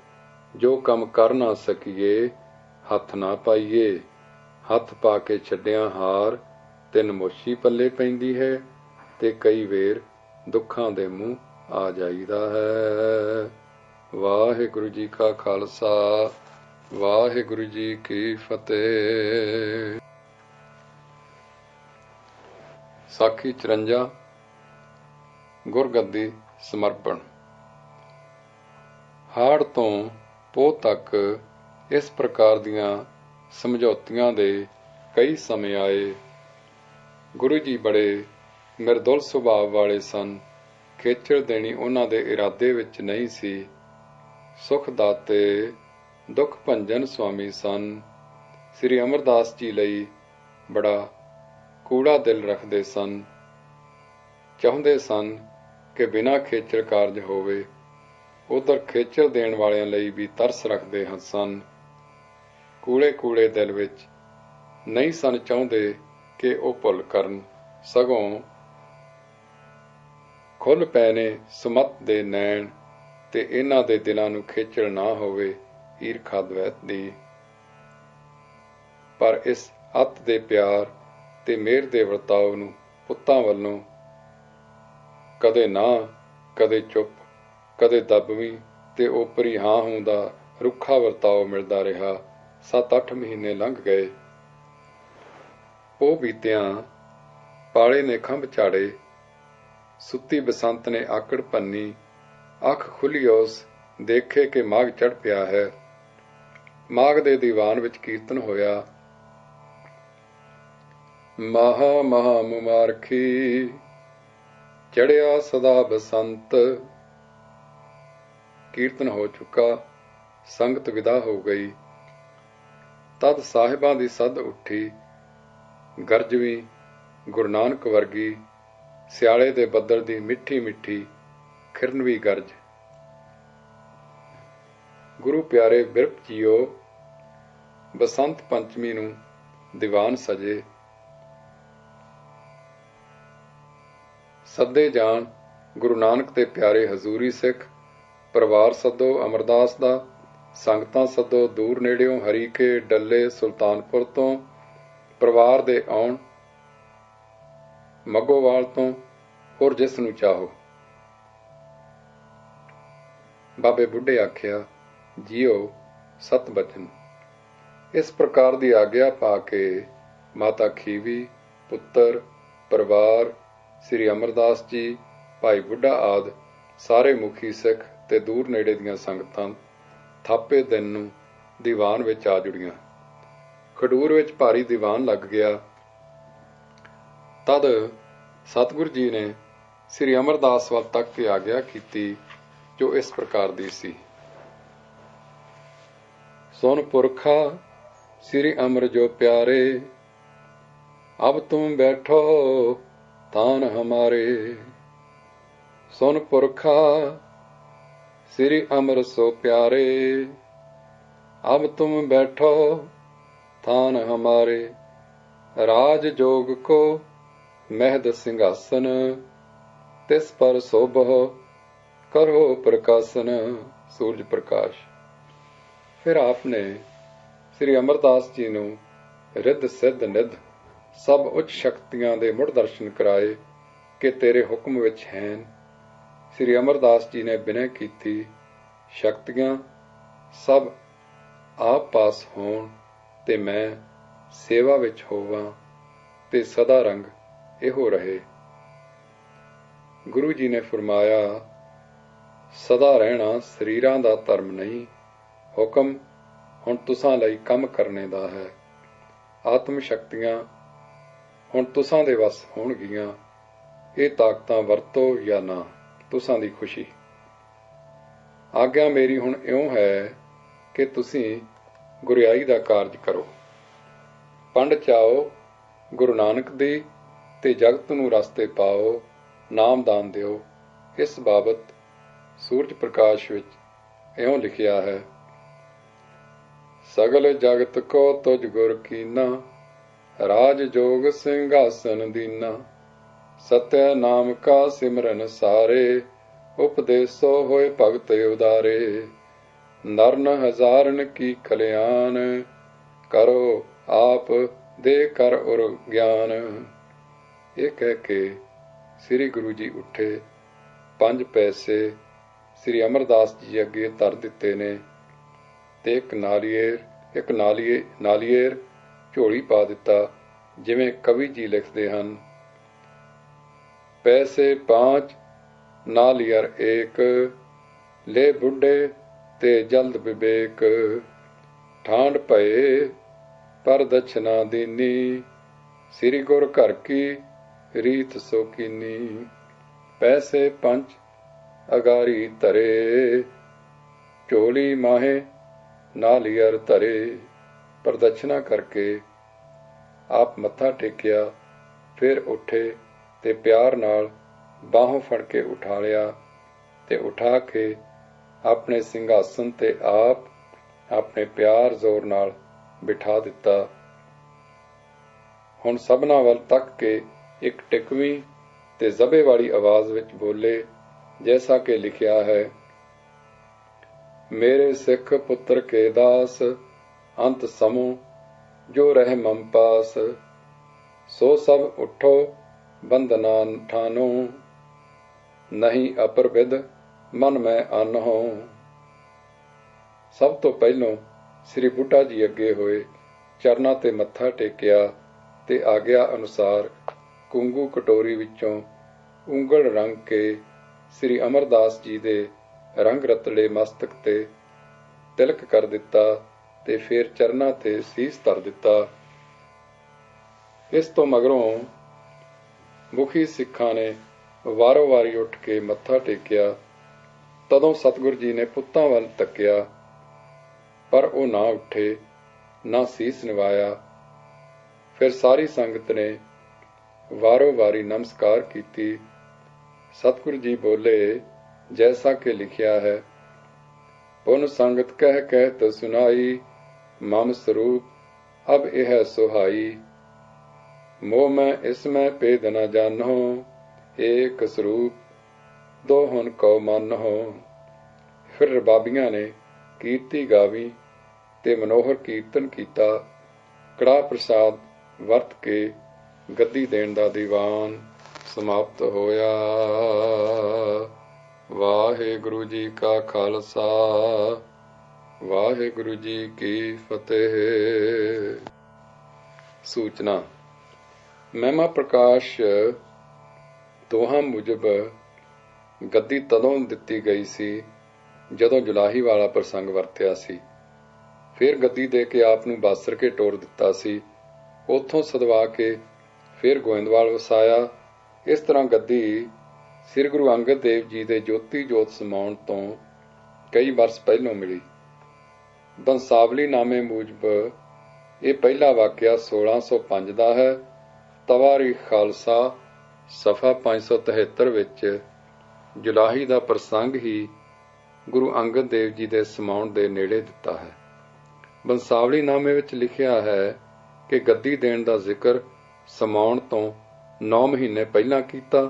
ਜੋ ਕੰਮ ਕਰ ਨਾ ਸਕੀਏ ਹੱਥ ਨਾ ਪਾਈਏ। ਹੱਥ ਪਾ ਕੇ ਛੱਡਿਆਂ ਹਾਰ, ਤਿੰਨ ਮੋਸ਼ੀ ਪੱਲੇ ਪੈਂਦੀ ਹੈ ਤੇ ਕਈ ਵੇਰ ਦੁੱਖਾਂ ਦੇ ਮੂੰਹ ਆ ਜਾਈਦਾ ਹੈ। ਵਾਹਿਗੁਰੂ ਜੀ ਕਾ ਖਾਲਸਾ, ਵਾਹਿਗੁਰੂ ਜੀ ਕੀ ਫਤਿਹ। ਸਾਖੀ 54 ਗੁਰਗੱਦੀ ਸਮਰਪਣ। ਹਾੜ ਤੋਂ ਪੋਹ ਤੱਕ ਇਸ ਪ੍ਰਕਾਰ ਦੀਆਂ ਸਮਝੌਤੀਆਂ ਦੇ ਕਈ ਸਮੇਂ ਆਏ। ਗੁਰੂ ਜੀ ਬੜੇ ਮਿਰਦੁਲ ਸੁਭਾਅ ਵਾਲੇ ਸਨ। ਖੇਚਲ ਦੇਣੀ ਉਹਨਾਂ ਦੇ ਇਰਾਦੇ ਵਿੱਚ ਨਹੀਂ ਸੀ। ਸੁਖ ਦਾਤੇ, ਦੁੱਖ ਭੰਜਨ ਸੁਆਮੀ ਸਨ। ਸ੍ਰੀ ਅਮਰਦਾਸ ਜੀ ਲਈ ਬੜਾ ਕੂੜਾ ਦਿਲ ਰੱਖਦੇ ਸਨ। ਚਾਹੁੰਦੇ ਸਨ ਕਿ ਬਿਨਾਂ ਖੇਚਲ ਕਾਰਜ ਹੋਵੇ। ਉਧਰ ਖੇਚਲ ਦੇਣ ਵਾਲਿਆਂ ਲਈ ਵੀ ਤਰਸ ਰੱਖਦੇ ਸਨ। ਕੂੜੇ ਕੂੜੇ ਦਿਲ ਵਿੱਚ ਨਹੀਂ ਸਨ ਚਾਹੁੰਦੇ ਕਿ ਉਹ ਭੁੱਲ ਕਰਨ, ਸਗੋਂ ਖੁੱਲ੍ਹ ਪਏ ਨੇ ਸੁਮੱਤ ਦੇ ਨੈਣ ਤੇ ਇਹਨਾਂ ਦੇ ਦਿਲਾਂ ਨੂੰ ਖੇਚਲ ਨਾ ਹੋਵੇ ਈਰਖਾ ਦਵੈਤ ਦੀ। ਪਰ ਇਸ ਅੱਤ ਦੇ ਪਿਆਰ ਤੇ ਮਿਹਰ ਦੇ ਵਰਤਾਓ ਨੂੰ ਪੁੱਤਾਂ ਵੱਲੋਂ ਕਦੇ ਨਾ, ਕਦੇ ਚੁੱਪ, ਕਦੇ ਦੱਬਵੀਂ ਤੇ ਓਪਰੀ ਹਾਂ ਹੂੰ ਦਾ ਰੁੱਖਾ ਵਰਤਾਓ ਮਿਲਦਾ ਰਿਹਾ। 7-8 ਮਹੀਨੇ ਲੰਘ ਗਏ। ਉਹ ਬੀਤਿਆਂ ਪਾਲੇ ਨੇ ਖੰਭ ਝਾੜੇ, ਸੁੱਤੀ ਬਸੰਤ ਨੇ ਆਕੜ ਭੰਨੀ। ਅੱਖ ਖੁੱਲੀ ਉਸ ਦੇਖੇ ਕਿ ਮਾਘ ਚੜ੍ਹ ਪਿਆ ਹੈ। ਮਾਘ ਦੇ ਦੀਵਾਨ ਵਿੱਚ ਕੀਰਤਨ ਹੋਇਆ। ਮਹਾ ਮਹਾ ਮੁਬਾਰਖੀ ਚੜਿਆ ਸਦਾ ਬਸੰਤ। ਕੀਰਤਨ ਹੋ ਚੁੱਕਾ, ਸੰਗਤ ਵਿਦਾ ਹੋ ਗਈ। ਤਦ ਸਾਹਿਬਾਂ ਦੀ ਸੱਦ ਉੱਠੀ। ਗਰਜਵੀਂ ਗੁਰੂ ਨਾਨਕ ਵਰਗੀ ਸਿਆਲੇ ਦੇ ਬੱਦਲ ਦੀ ਮਿੱਠੀ ਮਿੱਠੀ ਖਿਰਨਵੀਂ ਗਰਜ। ਗੁਰੂ ਪਿਆਰੇ ਬਿਰਪ ਜੀਓ, ਬਸੰਤ ਪੰਚਮੀ ਨੂੰ ਦੀਵਾਨ ਸਜੇ। ਸੱਦੇ ਜਾਣ ਗੁਰੂ ਨਾਨਕ ਦੇ ਪਿਆਰੇ ਹਜ਼ੂਰੀ ਸਿੱਖ। ਪਰਿਵਾਰ ਸੱਦੋ ਅਮਰਦਾਸ ਦਾ, ਸੰਗਤਾਂ ਸੱਦੋ ਦੂਰ ਨੇੜਿਓਂ ਹਰੀਕੇ, ਡੱਲੇ, ਸੁਲਤਾਨਪੁਰ ਤੋਂ। ਪਰਿਵਾਰ ਦੇ ਆਉਣ ਮੱਗੋਵਾਲ ਤੋਂ, ਹੋਰ ਜਿਸ ਨੂੰ ਚਾਹੋ। ਬਾਬੇ ਬੁੱਢੇ ਆਖਿਆ, ਜੀਓ ਸਤ ਬਚਨ। ਇਸ ਪ੍ਰਕਾਰ ਦੀ ਆਗਿਆ ਪਾ ਕੇ ਮਾਤਾ ਖੀਵੀ, ਪੁੱਤਰ, ਪਰਿਵਾਰ, ਸ੍ਰੀ ਅਮਰਦਾਸ ਜੀ, ਭਾਈ ਬੁੱਢਾ ਆਦਿ ਸਾਰੇ ਮੁਖੀ ਸਿੱਖ ਤੇ ਦੂਰ ਨੇੜੇ ਦੀਆਂ ਸੰਗਤਾਂ ਥਾਪੇ ਦਿਨ ਨੂੰ ਦੀਵਾਨ ਵਿੱਚ ਆ ਜੁੜੀਆਂ। ਖਡੂਰ ਵਿੱਚ ਭਾਰੀ ਦੀਵਾਨ ਲੱਗ ਗਿਆ। ਤਦ ਸਤਿਗੁਰੂ ਜੀ ਨੇ ਸ੍ਰੀ ਅਮਰਦਾਸ ਵੱਲ ਤੱਕ ਕੇ ਆਗਿਆ ਕੀਤੀ, ਜੋ ਇਸ ਪ੍ਰਕਾਰ ਦੀ ਸੀ। ਸੁਨ ਪੁਰਖਾ ਸ੍ਰੀ ਅਮਰ ਜੋ ਪਿਆਰੇ, ਅਬ ਤੁਮ ਬੈਠੋ ਤਾਨ ਹਮਾਰੇ। ਸੁਨ ਪੁਰਖਾ श्री अमर सो प्यारे। अब तुम बैठो थान हमारे, राज जोग को महद सिंहासन, तिस पर शोभो करो प्रकाशन। सूरज प्रकाश। फिर आपने श्री अमरदास जी ਨੂੰ ਰਿੱਧ ਸਿੱਧ ਨਿੱਧ ਸਭ ਉੱਚ ਸ਼ਕਤੀਆਂ ਦੇ ਮੁੜ ਦਰਸ਼ਨ ਕਰਾਏ ਕਿ ਤੇਰੇ ਹੁਕਮ ਵਿੱਚ ਹੈਨ। श्री अमरदास जी ने बिनय कीती, शक्तियां सब आप पास होण ते मैं सेवा विच होवां ते सदा रंग इहो रहे। गुरु जी ने फरमाया, सदा रहना शरीरां दा धर्म नहीं, हुक्म हुण तुसां लई काम करने दा है। आत्म शक्तियां हुण तुसां दे वस होणगीਆਂ, ਇਹ ਤਾਕਤਾਂ ਵਰਤੋ ਜਾਂ ਨਾ, तुसां दी खुशी। आग्या मेरी हुण इउं है कि तुसीं गुरियाई दा कारज करो। पंड चाओ गुरु नानक दी ते जगत नूं रस्ते पाओ, नाम दान दिओ। इस बाबत सूरज प्रकाश विच इउं लिखिया है, सगल जगत को तुझ गुर कीना, राज जोग सिंहासन दीना। सत्य नाम का सिमरन सारे, उपदेसो होए भगत उदारे। नरन हजारन की कल्याण, करो आप दे कर उर ज्ञान। ये कह के श्री गुरु जी उठे, 5 पैसे श्री अमरदास जी अगे धर दिते ने ते एक नालिएर झोली पा दिता, जिवें कवि जी लिखते हैं, पैसे 5 नालियर एक, ले बुढ़े ते जल्द विवेक। ठांड भये पर दक्षिणा दीनी, श्री गुर घर की रीत सो कीनी। पैसे 5 अगारी धरे, झोली माहे नालियर धरे। प्रदक्षिणा करके आप मत्था टेकिया, फिर उठे ते प्यार नाल बाहों फड़ के उठा लिया ते उठा के अपने सिंघासन ते आप अपने प्यार जोर नाल बिठा दिता। हुण सबना वल तक के एक टिकवी ते जबे वाली आवाज विच बोले, जैसा कि लिखिया है, मेरे सिख पुत्र के दास, अंत समूह जो रह मम पास। सो सब उठो बंदना ठानो, नहीं अपर विद मन में अन हो। सब तो पहलों श्री बुढ़ा जी अगे होए, चरना ते मत्था टेकिया ते आग्या अनुसार कुंगू कटोरी विचों ਉਂਗਲ रंग के श्री अमरदास जी दे रंग रतड़े मस्तक ते तिलक कर दिता ते फिर चरना ते सीस धर दिता। इस तो मगरों मुखी सिखां ने वारो वारी उठ के मत्था टेकिया। तदों सतगुर जी ने पुत्तां वल तक्या, पर वो ना उठे, ना सीस निवाया। फिर सारी संगत ने वारो वारी नमस्कार कीती। सतगुर जी बोले, जैसा कि लिखिया है, पुन संगत कह कहत सुनाई, मम स्वरूप अब यह सुहाई। मोह में इसमें भेद न जानो, एक स्वरूप दो हुन को मानो। फिर रबाबियां ने कीर्ति गावी ते मनोहर कीर्तन कीता। कड़ा प्रसाद वरत के गद्दी देण दा दीवान समाप्त होया। वाहिगुरु जी का खालसा, वाहिगुरु जी की फतेह। सूचना। ਮਹਿਮਾ ਪ੍ਰਕਾਸ਼ ਦੋਹਾਂ ਮੁਜਬ ਗੱਦੀ ਤਦੋਂ ਦਿੱਤੀ ਗਈ ਸੀ ਜਦੋਂ ਜੁਲਾਹੀ ਵਾਲਾ ਪ੍ਰਸੰਗ ਵਰਤਿਆ ਸੀ। ਫਿਰ ਗੱਦੀ ਦੇ ਕੇ ਆਪ ਨੂੰ ਬਾਸਰ ਕੇ ਟੋਰ ਦਿੱਤਾ ਸੀ। ਉੱਥੋਂ ਸਦਵਾ ਕੇ ਫਿਰ ਗੋਇੰਦਵਾਲ ਵਸਾਇਆ। ਇਸ ਤਰ੍ਹਾਂ ਗੱਦੀ ਸ੍ਰੀ ਗੁਰੂ ਅੰਗਦ ਦੇਵ ਜੀ ਦੇ ਜੋਤੀ ਜੋਤ ਸਮਾਉਣ ਤੋਂ ਕਈ ਵਰਸ ਪਹਿਲੋਂ ਮਿਲੀ। ਬੰਸਾਵਲੀ ਨਾਮੇ ਮੂਜਬ ਇਹ ਪਹਿਲਾ ਵਾਕਿਆ 1605 ਦਾ ਹੈ। ਤਵਾਰੀਖ ਖਾਲਸਾ ਸਫਾ 573 ਵਿੱਚ ਜੁਲਾਹੀ ਦਾ ਪ੍ਰਸੰਗ ਹੀ ਗੁਰੂ ਅੰਗਦ ਦੇਵ ਜੀ ਦੇ ਸਮਾਉਣ ਦੇ ਨੇੜੇ ਦਿੱਤਾ ਹੈ। ਬੰਸਾਵਲੀ ਨਾਮੇ ਵਿੱਚ ਲਿਖਿਆ ਹੈ ਕਿ ਗੱਦੀ ਦੇਣ ਦਾ ਜ਼ਿਕਰ ਸਮਾਉਣ ਤੋਂ 9 ਮਹੀਨੇ ਪਹਿਲਾਂ ਕੀਤਾ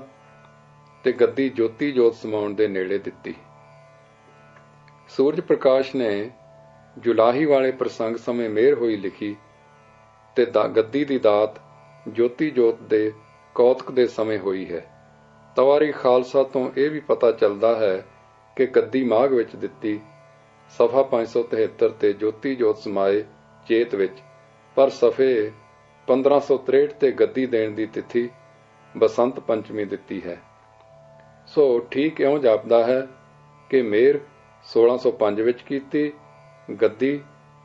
ਤੇ ਗੱਦੀ ਜੋਤੀ ਜੋਤ ਸਮਾਉਣ ਦੇ ਨੇੜੇ ਦਿੱਤੀ। ਸੂਰਜ ਪ੍ਰਕਾਸ਼ ਨੇ ਜੁਲਾਹੀ ਵਾਲੇ ਪ੍ਰਸੰਗ ਸਮੇਂ ਮਿਹਰ ਹੋਈ ਲਿਖੀ ਤੇ ਗੱਦੀ ਦੀ ਦਾਤ ਜੋਤੀ ਜੋਤ ਦੇ ਕੌਤਕ ਦੇ ਸਮੇਂ ਹੋਈ ਹੈ। ਤਵਾਰੀ ਖਾਲਸਾ ਤੋਂ ਇਹ ਵੀ ਪਤਾ ਚੱਲਦਾ ਹੈ ਕਿ ਗੱਦੀ ਮਾਘ ਵਿੱਚ ਦਿੱਤੀ, ਸਫਾ 573 ਤੇ ਜੋਤੀ ਜੋਤ ਸਮਾਏ ਚੇਤ ਵਿੱਚ, ਪਰ ਸਫੇ 1563 ਤੇ ਗੱਦੀ ਦੇਣ ਦੀ ਤਿਥੀ ਬਸੰਤ ਪੰਚਮੀ ਦਿੱਤੀ ਹੈ। ਸੋ ਠੀਕ ਇਉਂ ਜਾਪਦਾ ਹੈ ਕਿ ਮਿਹਰ 1605 ਵਿੱਚ ਕੀਤੀ, ਗੱਦੀ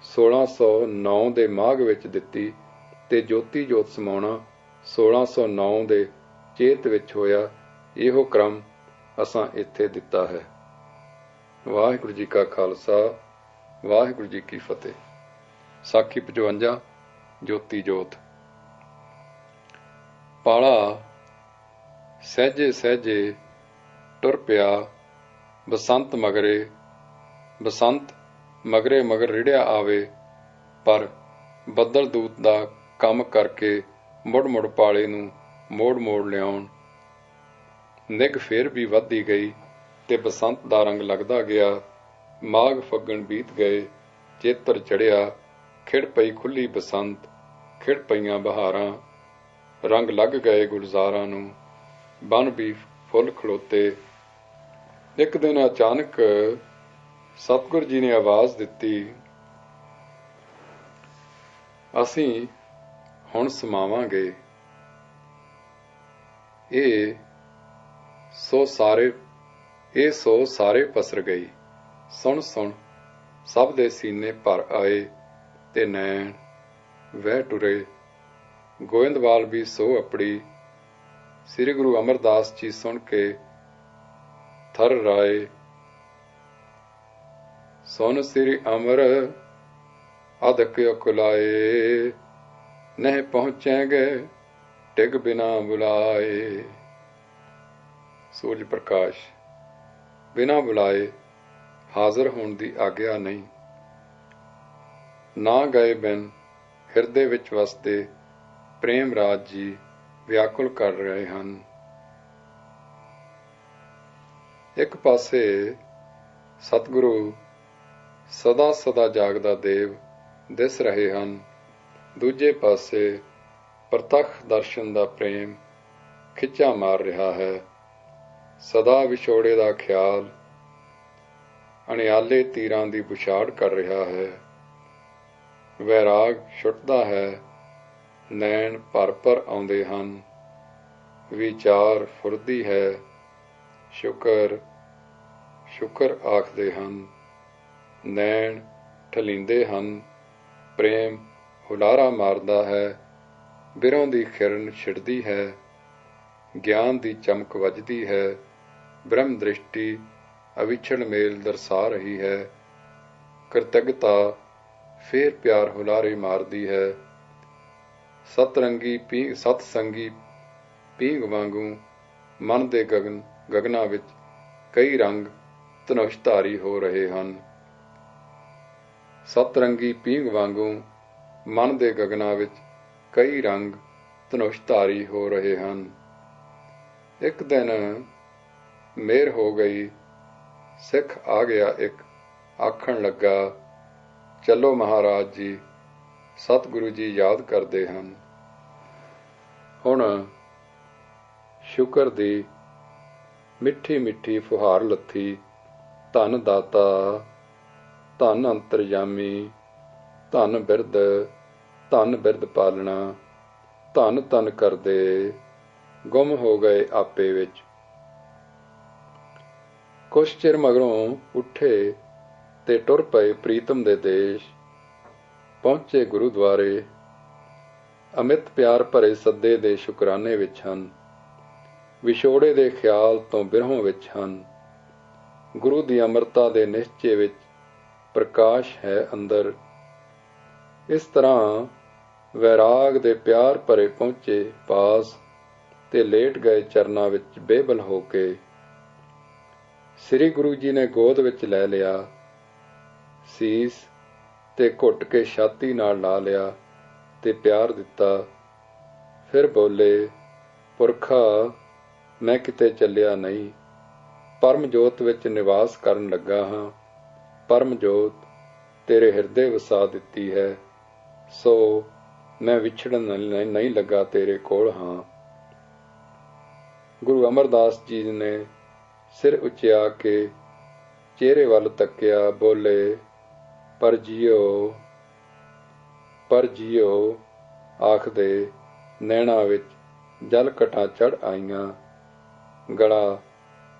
1609 ਦੇ ਮਾਘ ਵਿੱਚ ਦਿੱਤੀ ਤੇ ਜੋਤੀ ਜੋਤ ਸਮਾਉਣਾ 1609 ਦੇ ਚੇਤ ਵਿੱਚ ਹੋਇਆ। ਇਹੋ ਕ੍ਰਮ ਅਸਾਂ ਇੱਥੇ ਦਿੱਤਾ ਹੈ। ਵਾਹਿਗੁਰੂ ਜੀ ਕਾ ਖਾਲਸਾ, ਵਾਹਿਗੁਰੂ ਜੀ ਕੀ ਫਤਿਹ। ਸਾਖੀ 55 ਜੋਤੀ ਜੋਤ। ਪਾਲਾ ਸਹਿਜੇ ਸਹਿਜੇ ਟੁਰ ਪਿਆ ਬਸੰਤ ਮਗਰੇ, ਬਸੰਤ ਮਗਰੇ ਮਗਰ ਰਿੜਿਆ ਆਵੇ, ਪਰ ਬੱਦਲ ਦੂਤ ਦਾ ਕੰਮ ਕਰਕੇ ਮੁੜ ਮੁੜ ਪਾਲੇ ਨੂੰ ਮੋੜ ਮੋੜ ਲਿਆਉਣ। ਨਿੱਘ ਫੇਰ ਵੀ ਵੱਧਦੀ ਗਈ ਤੇ ਬਸੰਤ ਦਾ ਰੰਗ ਲੱਗਦਾ ਗਿਆ। ਮਾਘ ਫੱਗਣ ਬੀਤ ਗਏ, ਚੇਤਰ ਚੜਿਆ, ਖਿੜ ਪਈ ਖੁੱਲੀ ਬਸੰਤ, ਖਿੜ ਪਈਆਂ ਬਹਾਰਾਂ, ਰੰਗ ਲੱਗ ਗਏ ਗੁਲਜ਼ਾਰਾਂ ਨੂੰ, ਬਨ ਵੀ ਫੁੱਲ ਖਲੋਤੇ। ਇੱਕ ਦਿਨ ਅਚਾਨਕ ਸਤਿਗੁਰ ਜੀ ਨੇ ਆਵਾਜ਼ ਦਿੱਤੀ, ਅਸੀਂ ਹੁਣ ਸਮਾਵਾਂਗੇ। ਇਹ ਸੋ ਸਾਰੇ ਪਸਰ ਗਈ। ਸੁਣ ਸੁਣ ਸਭ ਦੇ ਸੀਨੇ ਭਰ ਆਏ ਤੇ ਨੈਣ ਵਹਿ ਟੁਰੇ। ਗੋਇੰਦਵਾਲ ਵੀ ਸੋ ਅਪੜੀ, ਸ੍ਰੀ ਗੁਰੂ ਅਮਰਦਾਸ ਜੀ ਸੁਣ ਕੇ ਥਰ ਰਾਏ। ਸੁਨ ਸ੍ਰੀ ਅਮਰ ਅਦਕ ਅਕੁਲਾਏ, ਨਹਿ ਪਹੁੰਚੈਂਗੇ ਟਿਗ ਬਿਨਾ ਬੁਲਾਏ। ਸੂਰਜ ਪ੍ਰਕਾਸ਼। ਬਿਨਾ ਬੁਲਾਏ ਹਾਜ਼ਰ ਹੋਣ ਦੀ ਆਗਿਆ ਨਹੀਂ। ਨਾ ਗਏ ਬਿਨ ਹਿਰਦੇ ਵਿੱਚ ਵਸਦੇ ਪ੍ਰੇਮ ਰਾਜ ਜੀ ਵਿਆਕੁਲ ਕਰ ਰਹੇ ਹਨ। ਇੱਕ ਪਾਸੇ ਸਤਿਗੁਰੂ ਸਦਾ ਸਦਾ ਜਾਗਦਾ ਦੇਵ ਦਿਸ ਰਹੇ ਹਨ, ਦੂਜੇ ਪਾਸੇ ਪ੍ਰਤੱਖ ਦਰਸ਼ਨ ਦਾ ਪ੍ਰੇਮ ਖਿੱਚਾ ਮਾਰ ਰਿਹਾ ਹੈ। ਸਦਾ ਵਿਛੋੜੇ ਦਾ ਖਿਆਲ ਅਣਿਆਲੇ ਤੀਰਾਂ ਦੀ ਬੁਛਾੜ ਕਰ ਰਿਹਾ ਹੈ। ਵੈਰਾਗ ਛੁੱਟਦਾ ਹੈ, ਨੈਣ ਭਰ ਭਰ ਆਉਂਦੇ ਹਨ, ਵਿਚਾਰ ਫੁਰਦੀ ਹੈ, ਸ਼ੁਕਰ ਸ਼ੁਕਰ ਆਖਦੇ ਹਨ, ਨੈਣ ਠਲੀਂਦੇ ਹਨ, ਪ੍ਰੇਮ ਹੁਲਾਰਾ ਮਾਰਦਾ ਹੈ, ਬਿਰੋਂ ਦੀ ਕਿਰਨ ਛਿੜਦੀ ਹੈ, ਗਿਆਨ ਦੀ ਚਮਕ ਵੱਜਦੀ ਹੈ, ਬ੍ਰਹਮ ਦ੍ਰਿਸ਼ਟੀ ਅਵਿਛੜ ਮੇਲ ਦਰਸਾ ਰਹੀ ਹੈ। ਕ੍ਰਿਤਗਤਾ ਫੇਰ ਪਿਆਰ ਹੁਲਾਰੇ ਮਾਰਦੀ ਹੈ। ਸਤਸੰਗੀ ਪੀਂਘ ਵਾਂਗੂ ਮਨ ਦੇ ਗਗਨਾਂ ਵਿੱਚ ਕਈ ਰੰਗ ਧਨੁਸ਼ਧਾਰੀ ਹੋ ਰਹੇ ਹਨ। ਸਤਰੰਗੀ ਪੀਂਘ ਵਾਂਗੂ ਮਨ ਦੇ ਗਗਨਾਂ ਵਿੱਚ ਕਈ ਰੰਗ ਧਨੁਸ਼ਧਾਰੀ ਹੋ ਰਹੇ ਹਨ। ਇੱਕ ਦਿਨ ਮਿਹਰ ਹੋ ਗਈ, ਸਿੱਖ ਆ ਗਿਆ ਇੱਕ, ਆਖਣ ਲੱਗਾ, ਚਲੋ ਮਹਾਰਾਜ ਜੀ, ਸਤਿਗੁਰੂ ਜੀ ਯਾਦ ਕਰਦੇ ਹਨ। ਹੁਣ ਸ਼ੁਕਰ ਦੀ ਮਿੱਠੀ ਮਿੱਠੀ ਫੁਹਾਰ ਲੱਥੀ। ਧੰਨ ਦਾਤਾ, ਧੰਨ ਅੰਤਰਜਾਮੀ, ਧੰਨ ਬਿਰਦ ਪਾਲਣਾ, ਧੰਨ ਧੰਨ ਕਰਦੇ ਗੁੰਮ ਹੋ ਗਏ ਆਪੇ ਵਿੱਚ। ਕੁਛ ਚਿਰ ਮਗਰੋਂ ਉੱਠੇ ਤੇ ਟੁਰ ਪਏ ਪ੍ਰੀਤਮ ਦੇ ਦੇਸ਼। ਪਹੁੰਚੇ ਗੁਰੂਦੁਆਰੇ, ਅਮਿਤ ਪਿਆਰ ਭਰੇ ਸੱਦੇ ਦੇ ਸ਼ੁਕਰਾਨੇ ਵਿੱਚ ਹਨ, ਵਿਛੋੜੇ ਦੇ ਖਿਆਲ ਤੋਂ ਬਿਰਹੋਂ ਵਿੱਚ ਹਨ। ਗੁਰੂ ਦੀ ਅਮਰਤਾ ਦੇ ਨਿਸ਼ਚੇ ਵਿੱਚ ਪ੍ਰਕਾਸ਼ ਹੈ ਅੰਦਰ। ਇਸ ਤਰ੍ਹਾਂ ਵੈਰਾਗ ਦੇ ਪਿਆਰ ਭਰੇ ਪਹੁੰਚੇ ਪਾਸ ਤੇ ਲੇਟ ਗਏ ਚਰਨਾਂ ਵਿੱਚ ਬੇਬਲ ਹੋ ਕੇ। ਸ੍ਰੀ ਗੁਰੂ ਜੀ ਨੇ ਗੋਦ ਵਿੱਚ ਲੈ ਲਿਆ, ਸੀਸ ਤੇ ਘੁੱਟ ਕੇ ਛਾਤੀ ਨਾਲ ਲਾ ਲਿਆ ਤੇ ਪਿਆਰ ਦਿੱਤਾ। ਫਿਰ ਬੋਲੇ, ਪੁਰਖਾ, ਮੈਂ ਕਿਤੇ ਚੱਲਿਆ ਨਹੀਂ, ਪਰਮ ਜੋਤ ਵਿੱਚ ਨਿਵਾਸ ਕਰਨ ਲੱਗਾ ਹਾਂ। ਪਰਮ ਜੋਤ ਤੇਰੇ ਹਿਰਦੇ ਵਸਾ ਦਿੱਤੀ ਹੈ, ਸੋ ਮੈਂ ਵਿਛੜਨ ਨਹੀਂ ਲੱਗਾ, ਤੇਰੇ ਕੋਲ ਹਾਂ। ਗੁਰੂ ਅਮਰਦਾਸ ਜੀ ਨੇ ਸਿਰ ਉੱਚਿਆ ਕੇ ਚਿਹਰੇ ਵੱਲ ਤੱਕਿਆ, ਬੋਲੇ, ਪਰ ਜੀਓ ਆਖਦੇ ਨੈਣਾ ਵਿੱਚ ਜਲ ਘਟਾਂ ਚੜ੍ਹ ਆਈਆਂ। ਗਲਾ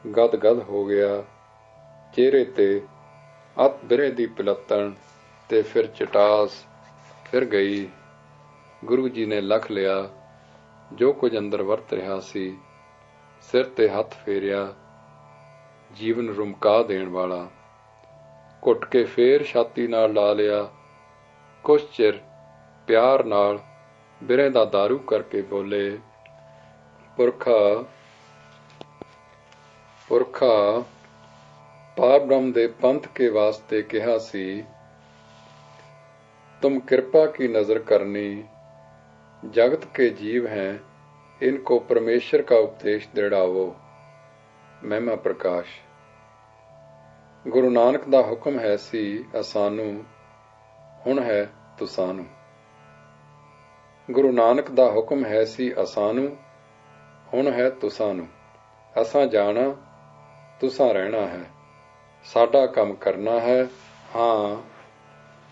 ਗਦ ਹੋ ਗਿਆ, ਚਿਹਰੇ ਤੇ ਅੱਤ ਬਿਰਹ ਦੀ ਪਿਲੱਤਣ ਤੇ ਫਿਰ ਚਟਾਸ ਫਿਰ ਗਈ। ਗੁਰੂ ਜੀ ਨੇ ਲਖ ਲਿਆ ਜੋ ਕੁਝ ਅੰਦਰ ਵਰਤ ਰਿਹਾ ਸੀ, ਸਿਰ ਤੇ ਹੱਥ ਫੇਰਿਆ, ਜੀਵਨ ਰੁਮਕਾ ਦੇਣ ਵਾਲਾ। ਘੁੱਟ ਕੇ ਫੇਰ ਛਾਤੀ ਨਾਲ ਲਾ ਲਿਆ, ਕੁਛ ਚਿਰ ਪਿਆਰ ਨਾਲ ਬਿਰਹ ਦਾ ਦਾਰੂ ਕਰਕੇ ਬੋਲੇ, ਪੁਰਖਾ, ਪਾਰ ਬ੍ਰਹਮ ਦੇ ਪੰਥ ਕੇ ਵਾਸਤੇ ਕਿਹਾ ਸੀ, तुम कृपा की नजर करनी, जगत के जीव हैं, इनको परमेश्वर का उपदेश दृढ़ावो। महिमा प्रकाश। गुरु नानक दा हुक्म है सी असानू, हुण है तुसानू। गुरु नानक दा हुक्म है सी असानू, हुण है तुसानू। असां जाना, तुसां रहना है, साडा काम करना है। हाँ,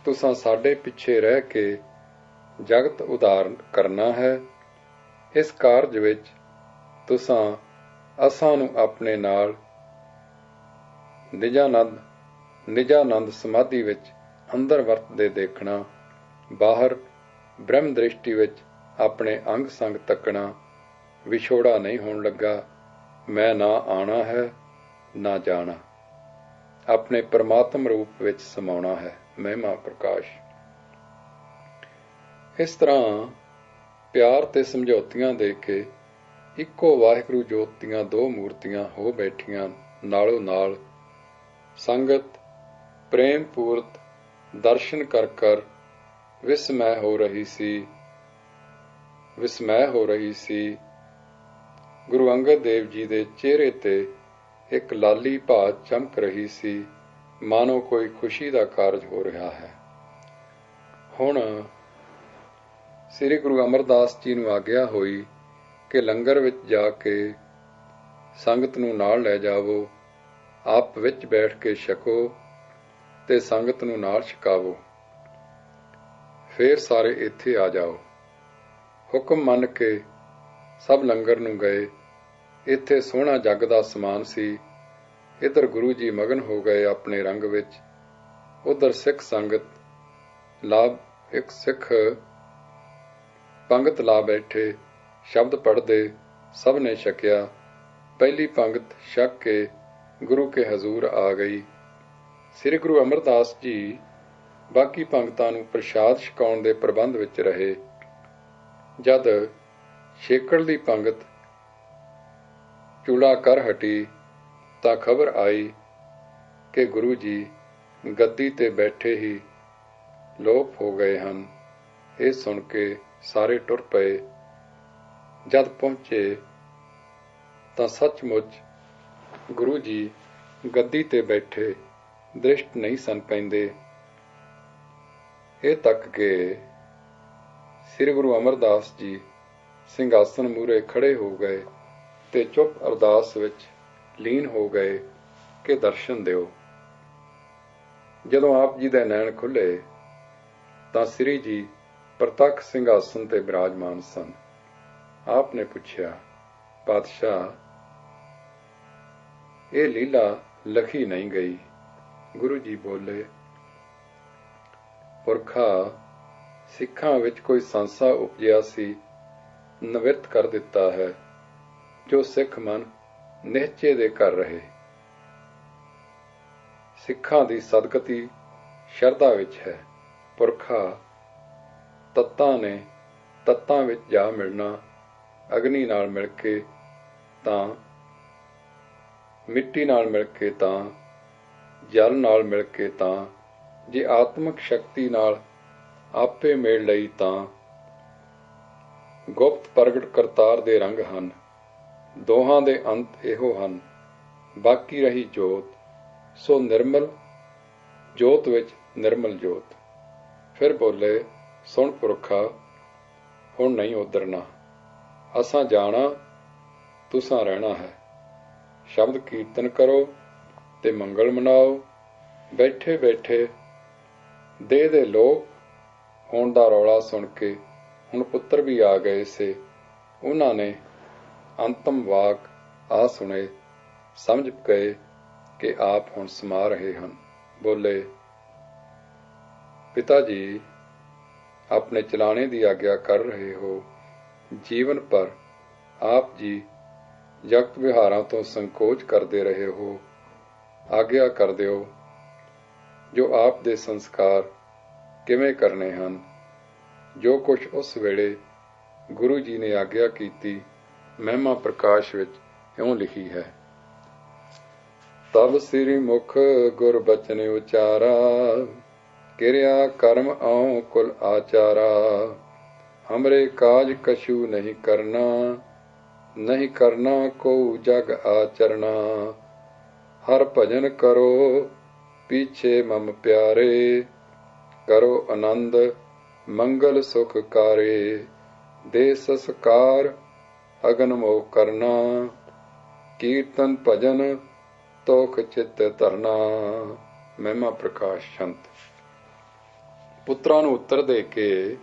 तुसां साडे पिछे रह के जगत उधार करना है। इस कारज विच तुसां असां नूं अपने नाल निजानंद समाधि विच अंदर वरतदे देखना, बाहर ब्रह्म दृष्टि विच अपने अंग संग तकना। विछोड़ा नहीं होण लगा, मैं ना आना है ना जाना, अपने परमात्म रूप विच समाउणा है। महिमा प्रकाश। इस तरह प्यार ते समझौतियां दे के इक्को वाहिगुरू जोत दीआं दो मूर्तियां हो बैठियां नालों नाल। संगत प्रेम पूर्त दर्शन कर कर विस्मय हो रही सी। गुरु अंगद देव जी दे चेहरे ते एक लाली भात चमक रही सी, मानो कोई खुशी का कारज हो रहा है। हुण श्री गुरु अमरदास जी नूं आग्या होई कि लंगर विच जाके संगत नूं नाल लै जावो, आप विच बैठ के छको ते संगत नूं नाल छकावो, फिर सारे इत्थे आ जाओ। हुक्म मन के सब लंगर नूं गए। इत्थे सोहना जग दा समान सी। इधर गुरु जी मगन हो गए अपने रंग विच, उधर सिख संगत एक सिख पंगत ला बैठे, शब्द पढ़दे सब ने छकिया। पहली पंगत छक के गुरु के हजूर आ गई। श्री गुरु अमरदास जी बाकी पंगतां नूं प्रसाद छकाउण दे प्रबंध विच रहे। जद छेकड़ली पंगत चूड़ा कर हटी तां खबर आई कि गुरु जी गद्दी ते बैठे ही लोप हो गए हन। ये सुन के सारे टुर पए। जद पहुंचे तां सचमुच गुरु जी गद्दी ते बैठे दृष्ट नहीं सन पैंदे। ये तक के श्री गुरु अमरदास जी ਸਿੰਘਾਸਨ ਮੂਹਰੇ खड़े हो गए ते चुप अरदास विच लीन हो गए कि दर्शन दिओ। जदों आप जी दे नैन खुले तां श्री जी प्रतख ਸਿੰਘਾਸਨ ते विराजमान सन। आपने पुछया, पातशाह, ये लीला लखी नहीं गई? गुरु जी बोले, पुरखा, सिखां विच कोई संसा उपजिया सी, निवृत्त कर दिता है, जो सिख मन निहचे दे कर रहे। सिखां दी सदगति शरधा विच है। पुरखा, तत्तां ने तत्तां विच जा मिलना, अग्नि नाल मिल के तां ਮਿੱਟੀ ਨਾਲ ਮਿਲ ਕੇ ਤਾਂ, ਜਲ ਨਾਲ ਮਿਲ ਕੇ ਤਾਂ, ਜੇ ਆਤਮਿਕ ਸ਼ਕਤੀ ਨਾਲ ਆਪੇ ਮੇਲ ਲਈ ਤਾਂ ਗੁਪਤ ਪ੍ਰਗਟ ਕਰਤਾਰ ਦੇ ਰੰਗ ਹਨ। ਦੋਹਾਂ ਦੇ ਅੰਤ ਇਹੋ ਹਨ, ਬਾਕੀ ਰਹੀ ਜੋਤ। ਸੋ ਨਿਰਮਲ ਜੋਤ ਵਿੱਚ ਨਿਰਮਲ ਜੋਤ। ਫਿਰ ਬੋਲੇ, ਸੁਣ ਪੁਰਖਾ, ਹੁਣ ਨਹੀਂ ਉਧਰਨਾ। ਅਸਾਂ ਜਾਣਾ, ਤੁਸਾਂ ਰਹਿਣਾ ਹੈ। ਸ਼ਬਦ ਕੀਰਤਨ ਕਰੋ ਤੇ ਮੰਗਲ ਮਨਾਓ। ਬੈਠੇ ਬੈਠੇ ਦੇਹ ਦੇ ਲੋਕ ਹੋਣ ਦਾ ਰੌਲਾ ਸੁਣ ਕੇ ਹੁਣ ਪੁੱਤਰ ਵੀ ਆ ਗਏ ਸੇ। ਉਹਨਾਂ ਨੇ ਅੰਤਮ ਵਾਕ ਆ ਸੁਣੇ, ਸਮਝ ਗਏ ਕਿ ਆਪ ਹੁਣ ਸਮਾ ਰਹੇ ਹਨ। ਬੋਲੇ, ਪਿਤਾ ਜੀ, ਆਪਣੇ ਚਲਾਣੇ ਦੀ ਆਗਿਆ ਕਰ ਰਹੇ ਹੋ। ਜੀਵਨ ਪਰ ਆਪ ਜੀ ਜਗਤ ਵਿਹਾਰਾਂ ਤੋਂ ਸੰਕੋਚ ਕਰਦੇ ਰਹੇ ਹੋ। ਆਗਿਆ ਕਰ ਦਿਓ, ਜੋ ਆਪ ਦੇ ਸੰਸਕਾਰ ਕਿਵੇਂ ਕਰਨੇ ਹਨ। ਜੋ ਕੁਝ ਉਸ ਵੇਲੇ ਗੁਰੂ ਜੀ ਨੇ ਆਗਿਆ ਕੀਤੀ, ਮਹਿਮਾ ਪ੍ਰਕਾਸ਼ ਵਿੱਚ ਇਉਂ ਲਿਖੀ ਹੈ। ਤਬ ਸ੍ਰੀ ਮੁਖ ਗੁਰ ਬਚਨ ਉਚਾਰਾ, ਕਿਰਿਆ ਕਰਮ ਆਉ ਕੁਲ ਆਚਾਰਾ। ਹਮਰੇ ਕਾਜ ਕਛੂ ਨਹੀਂ ਕਰਨਾ, ਨਹੀਂ ਕਰਨਾ ਕੋ ਜਗ ਆਚਰਨਾ। ਹਰ ਭਜਨ ਕਰੋ ਪੀਛੇ ਮਮ ਪਿਆਰੇ, ਕਰੋ ਆਨੰਦ ਮੰਗਲ ਸੁਖ ਕਾਰੇ। ਦੇ ਸੰਸਕਾਰ ਅਗਨ ਮੋਹ ਕਰਨਾ, ਕੀਰਤਨ ਭਜਨ ਤੋਖ ਚਿੱਤ ਧਰਨਾ। ਮਹਿਮਾ ਪ੍ਰਕਾਸ਼ ਸੰਤ। ਪੁੱਤਰਾਂ ਨੂੰ ਉੱਤਰ ਦੇ ਕੇ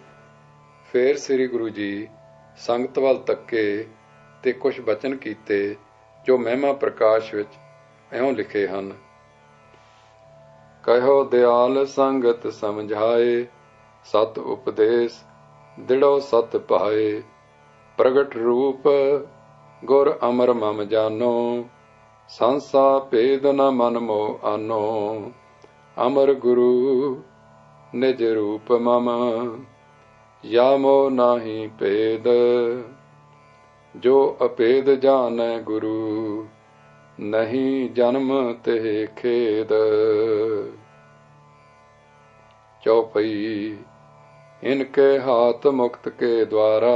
ਫੇਰ ਸ੍ਰੀ ਗੁਰੂ ਜੀ ਸੰਗਤ ਵੱਲ ਤੱਕੇ ਤੇ ਕੁਝ ਬਚਨ ਕੀਤੇ, ਜੋ ਮਹਿਮਾ ਪ੍ਰਕਾਸ਼ ਵਿੱਚ ਇਉਂ ਲਿਖੇ ਹਨ। ਕਹਿਓ ਦਿਆਲ ਸੰਗਤ ਸਮਝਾਏ, ਸਤ ਉਪਦੇਸ਼ ਦਿੜੋ ਸਤ ਭਾਏ। ਪ੍ਰਗਟ ਰੂਪ ਗੁਰ ਅਮਰ ਮਮ ਜਾਨੋ, ਸੰਸਾ ਭੇਦ ਨ ਮਨ ਮੋਹ ਆਨੋ। ਅਮਰ ਗੁਰੂ ਨਿਜ ਰੂਪ ਮਮ, ਯਾ ਮੋਹ ਨਾਹੀ ਭੇਦ। ਜੋ ਅਭੇਦ ਜਾਣੈ ਗੁਰੂ, ਨਹੀਂ ਜਨਮ ਤੇ ਖੇਦ। ਚੌਪਈ। इनके हाथ मुक्त के द्वारा,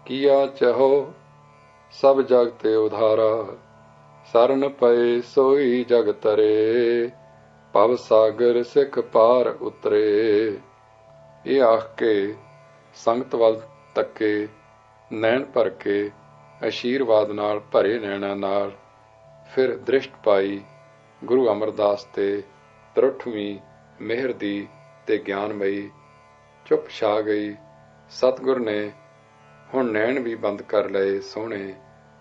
किया चहो सब जग ते उधारा। सरन पए सोई जग तरे, भव सागर सिख पार उतरे। ਇਹ ਆਖ ਕੇ ਸੰਗਤ ਵੱਲ ਤੱਕੇ, ਨੈਣ ਭਰ ਕੇ ਅਸ਼ੀਰਵਾਦ ਨਾਲ ਭਰੇ ਨੈਣਾਂ ਨਾਲ ਫਿਰ ਦ੍ਰਿਸ਼ਟ ਪਾਈ ਗੁਰੂ ਅਮਰਦਾਸ ਤੇ ਤਰੁੱਠਵੀਂ ਮਿਹਰ ਦੀ ਤੇ ਗਿਆਨਮਈ। ਚੁੱਪ ਛਾ ਗਈ। ਸਤਿਗੁਰ ਨੇ ਹੁਣ ਨੈਣ ਵੀ ਬੰਦ ਕਰ ਲਏ। ਸੋਹਣੇ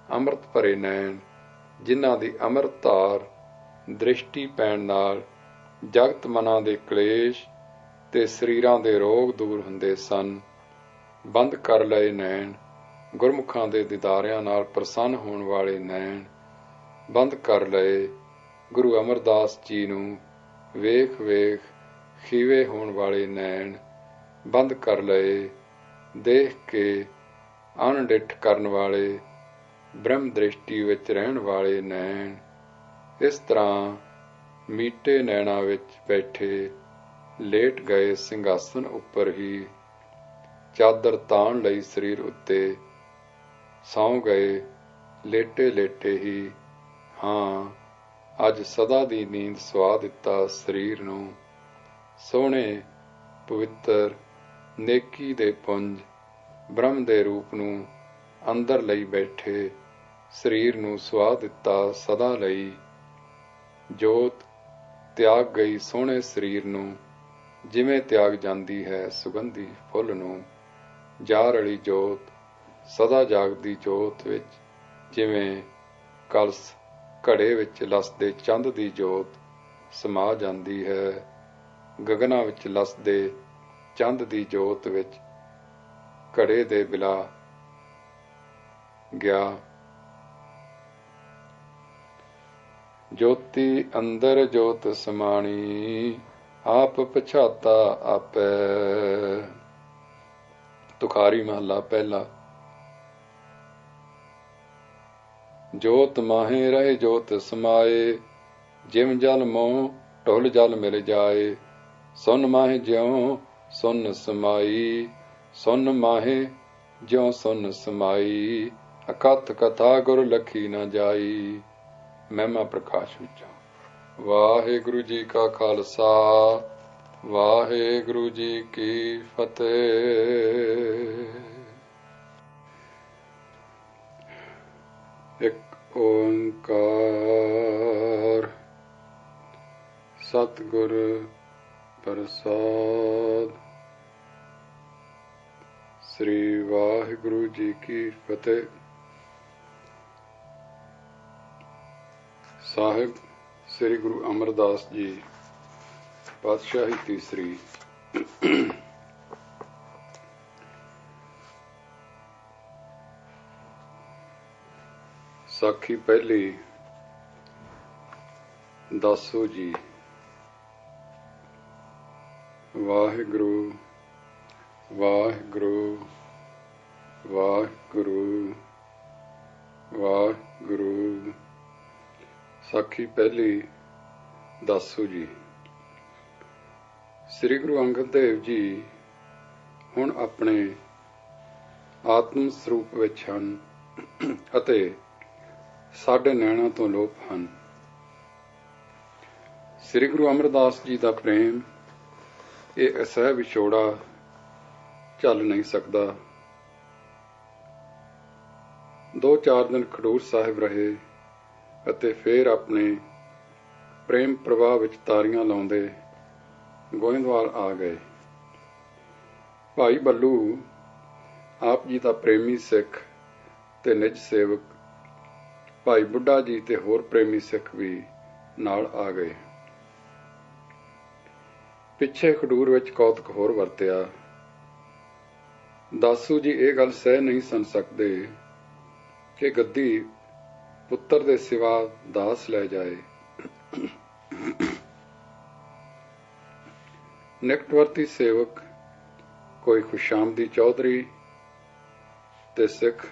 ਅੰਮ੍ਰਿਤ ਭਰੇ ਨੈਣ, ਜਿਨ੍ਹਾਂ ਦੀ ਅੰਮ੍ਰਿਤ ਧਾਰ ਦ੍ਰਿਸ਼ਟੀ ਪੈਣ ਨਾਲ ਜਗਤ ਮਨਾਂ ਦੇ ਕਲੇਸ਼ ਤੇ ਸਰੀਰਾਂ ਦੇ ਰੋਗ ਦੂਰ ਹੁੰਦੇ ਸਨ। ਬੰਦ ਕਰ ਲਏ ਨੈਣ, ਗੁਰਮੁਖਾਂ ਦੇ ਦੀਦਾਰਿਆਂ ਨਾਲ ਪ੍ਰਸੰਨ ਹੋਣ ਵਾਲੇ ਨੈਣ। ਬੰਦ ਕਰ ਲਏ ਗੁਰੂ ਅਮਰਦਾਸ ਜੀ ਨੂੰ ਵੇਖ ਵੇਖ ਖੀਵੇ ਹੋਣ ਵਾਲੇ ਨੈਣ। ਬੰਦ ਕਰ ਲਏ ਦੇਖ ਕੇ ਅਣਡਿੱਠ ਕਰਨ ਵਾਲੇ, ਬ੍ਰਹਮ ਦ੍ਰਿਸ਼ਟੀ ਵਿੱਚ ਰਹਿਣ ਵਾਲੇ ਨੈਣ। ਇਸ ਤਰ੍ਹਾਂ ਮੀਟੇ ਨੈਣਾਂ ਵਿੱਚ ਬੈਠੇ ਲੇਟ ਗਏ ਸਿੰਘਾਸਨ ਉੱਪਰ ਹੀ। ਚਾਦਰ ਤਾਣ ਲਈ ਸਰੀਰ ਉੱਤੇ, ਸੌਂ ਗਏ ਲੇਟੇ ਲੇਟੇ ਹੀ। ਹਾਂ, ਅੱਜ ਸਦਾ ਦੀ ਨੀਂਦ ਸੁਆ ਦਿੱਤਾ ਸਰੀਰ ਨੂੰ। ਸੋਹਣੇ ਪਵਿੱਤਰ ਨੇਕੀ ਦੇ ਪੁੰਜ ਬ੍ਰਹਮ ਦੇ ਰੂਪ ਨੂੰ ਅੰਦਰ ਲਈ ਬੈਠੇ ਸਰੀਰ ਨੂੰ ਸੁਆ ਦਿੱਤਾ ਸਦਾ ਲਈ। ਜੋਤ ਤਿਆਗ ਗਈ ਸੋਹਣੇ ਸਰੀਰ ਨੂੰ, ਜਿਵੇਂ ਤਿਆਗ ਜਾਂਦੀ ਹੈ ਸੁਗੰਧੀ ਫੁੱਲ ਨੂੰ। ਜਾ ਰਲੀ ਜੋਤ ਸਦਾ ਜਾਗਦੀ ਜੋਤ ਵਿੱਚ, ਜਿਵੇਂ ਕਲਸ ਘੜੇ ਵਿੱਚ ਲਸਦੇ ਚੰਦ ਦੀ ਜੋਤ ਸਮਾ ਜਾਂਦੀ ਹੈ। ਗਗਨਾਂ ਵਿੱਚ ਲਸਦੇ ਚੰਦ ਦੀ ਜੋਤ ਵਿੱਚ ਘੜੇ ਦੇ ਬਿਲਾ ਗਿਆ। ਜੋਤੀ ਅੰਦਰ ਜੋਤ ਸਮਾਣੀ, ਆਪ ਪਛਾਤਾ ਆਪੈ। ਤੁਖਾਰੀ ਮਹੱਲਾ ਪਹਿਲਾ। जोत माहे रहे जोत समाए, जिम जल मोह ढुल जल मिल जाए। सुन माहे ज्यों सुन समाई, सुन माहे ज्यों सुन समाई। अकथ कथा गुर लखी न जाई। महिमा प्रकाश विचों। वाहिगुरु जी का खालसा, वाहिगुरु जी की फतेह। एक ओंकार सतगुर प्रसाद। श्री वाहिगुरु जी की फतेह। साहिब श्री गुरु अमरदास जी, पातशाही तीसरी। साखी पहली। दासो जी। वाहिगुरु वाहिगुरु वाहिगुरु वाहिगुरु। साखी पहली। दासो जी। श्री गुरु अंगद देव जी ਹੁਣ ਆਪਣੇ ਆਤਮ ਸਰੂਪ ਵਿੱਚ ਹਨ ਅਤੇ ਸਾਡੇ ਨੈਣਾਂ ਤੋਂ ਲੋਪ ਹਨ। ਸ੍ਰੀ ਗੁਰੂ ਅਮਰਦਾਸ ਜੀ ਦਾ ਪ੍ਰੇਮ ਇਹ ਅਸਹਿ ਵਿਛੋੜਾ ਝੱਲ ਨਹੀਂ ਸਕਦਾ। 2-4 ਦਿਨ ਖਡੂਰ ਸਾਹਿਬ ਰਹੇ ਅਤੇ ਫੇਰ ਆਪਣੇ ਪ੍ਰੇਮ ਪ੍ਰਵਾਹ ਵਿੱਚ ਤਾਰੀਆਂ ਲਾਉਂਦੇ ਗੋਇੰਦਵਾਲ ਆ ਗਏ। ਭਾਈ ਬੱਲੂ ਆਪ ਜੀ ਦਾ ਪ੍ਰੇਮੀ ਸਿੱਖ ਤੇ ਨਿਜ ਸੇਵਕ ਭਾਈ ਬੁੱਢਾ ਜੀ ਤੇ ਹੋਰ ਪ੍ਰੇਮੀ ਸਿੱਖ ਵੀ ਨਾਲ ਆ ਗਏ। ਪਿੱਛੇ ਖਡੂਰ ਵਿੱਚ ਕੌਤਕ ਹੋਰ ਵਰਤਿਆ। ਦਾਸੂ ਜੀ ਇਹ ਗੱਲ ਸਹਿ ਨਹੀਂ ਸਨ ਸਕਦੇ ਕਿ ਗੱਦੀ ਪੁੱਤਰ ਦੇ ਸਿਵਾ ਦਾਸ ਲੈ ਜਾਏ। ਨਿਕਟਵਰਤੀ ਸੇਵਕ ਕੋਈ ਖੁਸ਼ਾਮਦੀ ਚੌਧਰੀ ਤੇ ਸਿੱਖ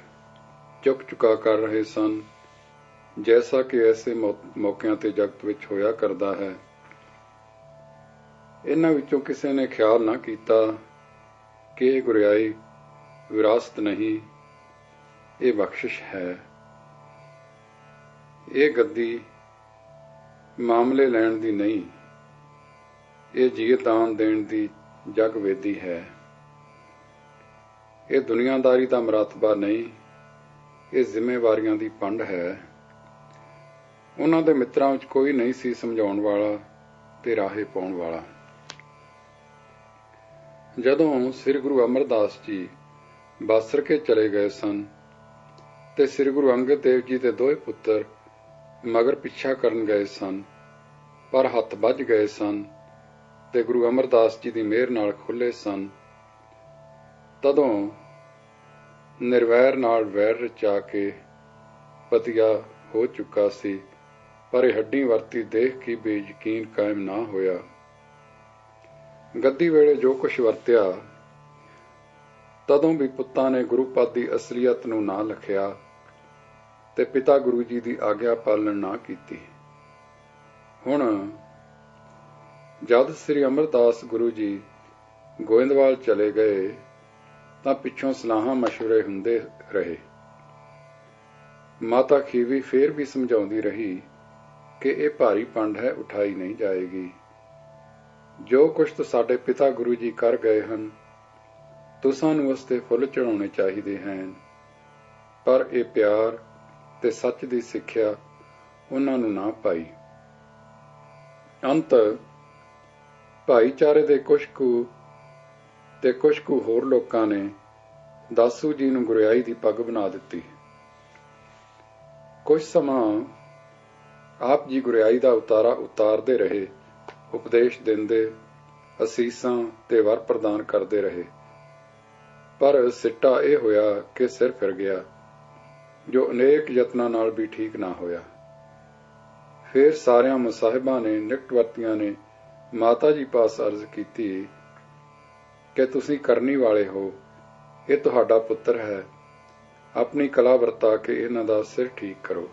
ਚੁੱਕ ਚੁਕਾ ਕਰ ਰਹੇ ਸਨ, ਜੈਸਾ ਕਿ ਐਸੇ ਮੌਕਿਆਂ ਤੇ ਜਗਤ ਵਿੱਚ ਹੋਇਆ ਕਰਦਾ ਹੈ। ਇਹਨਾਂ ਵਿੱਚੋਂ ਕਿਸੇ ਨੇ ਖਿਆਲ ਨਾ ਕੀਤਾ ਕਿ ਇਹ ਗੁਰਿਆਈ ਵਿਰਾਸਤ ਨਹੀਂ, ਇਹ ਬਖਸ਼ਿਸ਼ ਹੈ। ਇਹ ਗੱਦੀ ਮਾਮਲੇ ਲੈਣ ਦੀ ਨਹੀਂ, ਇਹ ਜੀਅ ਦਾਨ ਦੇਣ ਦੀ ਜਗ ਵੇਦੀ ਹੈ। ਇਹ ਦੁਨੀਆਦਾਰੀ ਦਾ ਮਰਤਬਾ ਨਹੀਂ, ਇਹ ਜ਼ਿੰਮੇਵਾਰੀਆਂ ਦੀ ਪੰਡ ਹੈ। ਉਹਨਾਂ ਦੇ ਮਿੱਤਰਾਂ ਵਿੱਚ ਕੋਈ ਨਹੀਂ ਸੀ ਸਮਝਾਉਣ ਵਾਲਾ ਤੇ ਰਾਹੇ ਪਾਉਣ ਵਾਲਾ। ਜਦੋਂ ਸ੍ਰੀ ਗੁਰੂ ਅਮਰਦਾਸ ਜੀ ਬਾਸਰ ਕੇ ਚਲੇ ਗਏ ਸਨ ਤੇ ਸ੍ਰੀ ਗੁਰੂ ਅੰਗਦ ਦੇਵ ਜੀ ਦੇ ਦੋਵੇਂ ਪੁੱਤਰ ਮਗਰ ਪਿੱਛਾ ਕਰਨ ਗਏ ਸਨ, ਪਰ ਹੱਥ ਵੱਜ ਗਏ ਸਨ ਤੇ ਗੁਰੂ ਅਮਰਦਾਸ ਜੀ ਦੀ ਮਿਹਰ ਨਾਲ ਖੁੱਲੇ ਸਨ। ਤਦੋਂ ਨਿਰਵੈਰ ਨਾਲ ਵੈਰ ਰਚਾ ਕੇ ਪਤੀਆ ਹੋ ਚੁੱਕਾ ਸੀ, ਪਰ ਇਹ ਹੱਡੀ ਵਰਤੀ ਦੇਖ ਕੇ ਬੇਯਕੀਨ ਕਾਇਮ ਨਾ ਹੋਇਆ। ਗੱਦੀ ਵੇਲੇ ਜੋ ਕੁਛ ਵਰਤਿਆ, ਤਦੋਂ ਵੀ ਪੁੱਤਾਂ ਨੇ ਗੁਰੂ ਪਦ ਦੀ ਅਸਲੀਅਤ ਨੂੰ ਨਾ ਲਖਿਆ ਤੇ ਪਿਤਾ ਗੁਰੂ ਜੀ ਦੀ ਆਗਿਆ ਪਾਲਣ ਨਾ ਕੀਤੀ। ਹੁਣ ਜਦ ਸ੍ਰੀ ਅਮਰਦਾਸ ਗੁਰੂ ਜੀ ਗੋਇੰਦਵਾਲ ਚਲੇ ਗਏ ਤਾਂ ਪਿੱਛੋਂ ਸਲਾਹਾਂ ਮਸ਼ਵਰੇ ਹੁੰਦੇ ਰਹੇ। ਮਾਤਾ ਖੀਵੀ ਫੇਰ ਵੀ ਸਮਝਾਉਂਦੀ ਰਹੀ ਕਿ ਇਹ ਭਾਰੀ ਪੰਡ ਹੈ, ਉਠਾਈ ਨਹੀਂ ਜਾਏਗੀ। ਜੋ ਕੁਛ ਤਾਂ ਸਾਡੇ ਪਿਤਾ ਗੁਰੂ ਜੀ ਕਰ ਗਏ ਹਨ, ਤੁਸਾਂ ਨੂੰ ਉਸ ਤੇ ਫੁੱਲ ਚੜਾਉਣੇ ਚਾਹੀਦੇ ਹਨ, ਪਰ ਇਹ ਪਿਆਰ ਤੇ ਸੱਚ ਦੀ ਸਿੱਖਿਆ ਉਹਨਾਂ ਨੂੰ ਨਾ ਪਾਈ। ਅੰਤ ਭਾਈਚਾਰੇ ਦੇ ਕੁਛ ਕੁ ਹੋਰ ਲੋਕਾਂ ਨੇ ਦਾਸੂ ਜੀ ਨੂੰ ਗੁਰਿਆਈ ਦੀ ਪੱਗ ਬਣਾ ਦਿੱਤੀ। ਕੁਝ ਸਮਾਂ ਆਪ ਜੀ ਗੁਰਿਆਈ ਦਾ ਉਤਾਰਾ ਉਤਾਰਦੇ ਰਹੇ, ਉਪਦੇਸ਼ ਦਿੰਦੇ, ਅਸੀਸਾਂ ਤੇ ਵਰ ਪ੍ਰਦਾਨ ਕਰਦੇ ਰਹੇ, ਪਰ ਸਿੱਟਾ ਇਹ ਹੋਇਆ ਕਿ ਸਿਰ ਫਿਰ ਗਿਆ, ਜੋ ਅਨੇਕ ਯਤਨਾਂ ਨਾਲ ਵੀ ਠੀਕ ਨਾ ਹੋਇਆ। ਫਿਰ ਸਾਰਿਆਂ ਮੁਸਾਹਿਬਾਂ ਨੇ, ਨਿਕਟਵਰਤੀਆਂ ਨੇ ਮਾਤਾ ਜੀ ਪਾਸ ਅਰਜ਼ ਕੀਤੀ ਕਿ ਤੁਸੀਂ ਕਰਨੀ ਵਾਲੇ ਹੋ, ਇਹ ਤੁਹਾਡਾ ਪੁੱਤਰ ਹੈ, ਆਪਣੀ ਕਲਾ ਵਰਤਾ ਕੇ ਇਹਨਾਂ ਦਾ ਸਿਰ ਠੀਕ ਕਰੋ।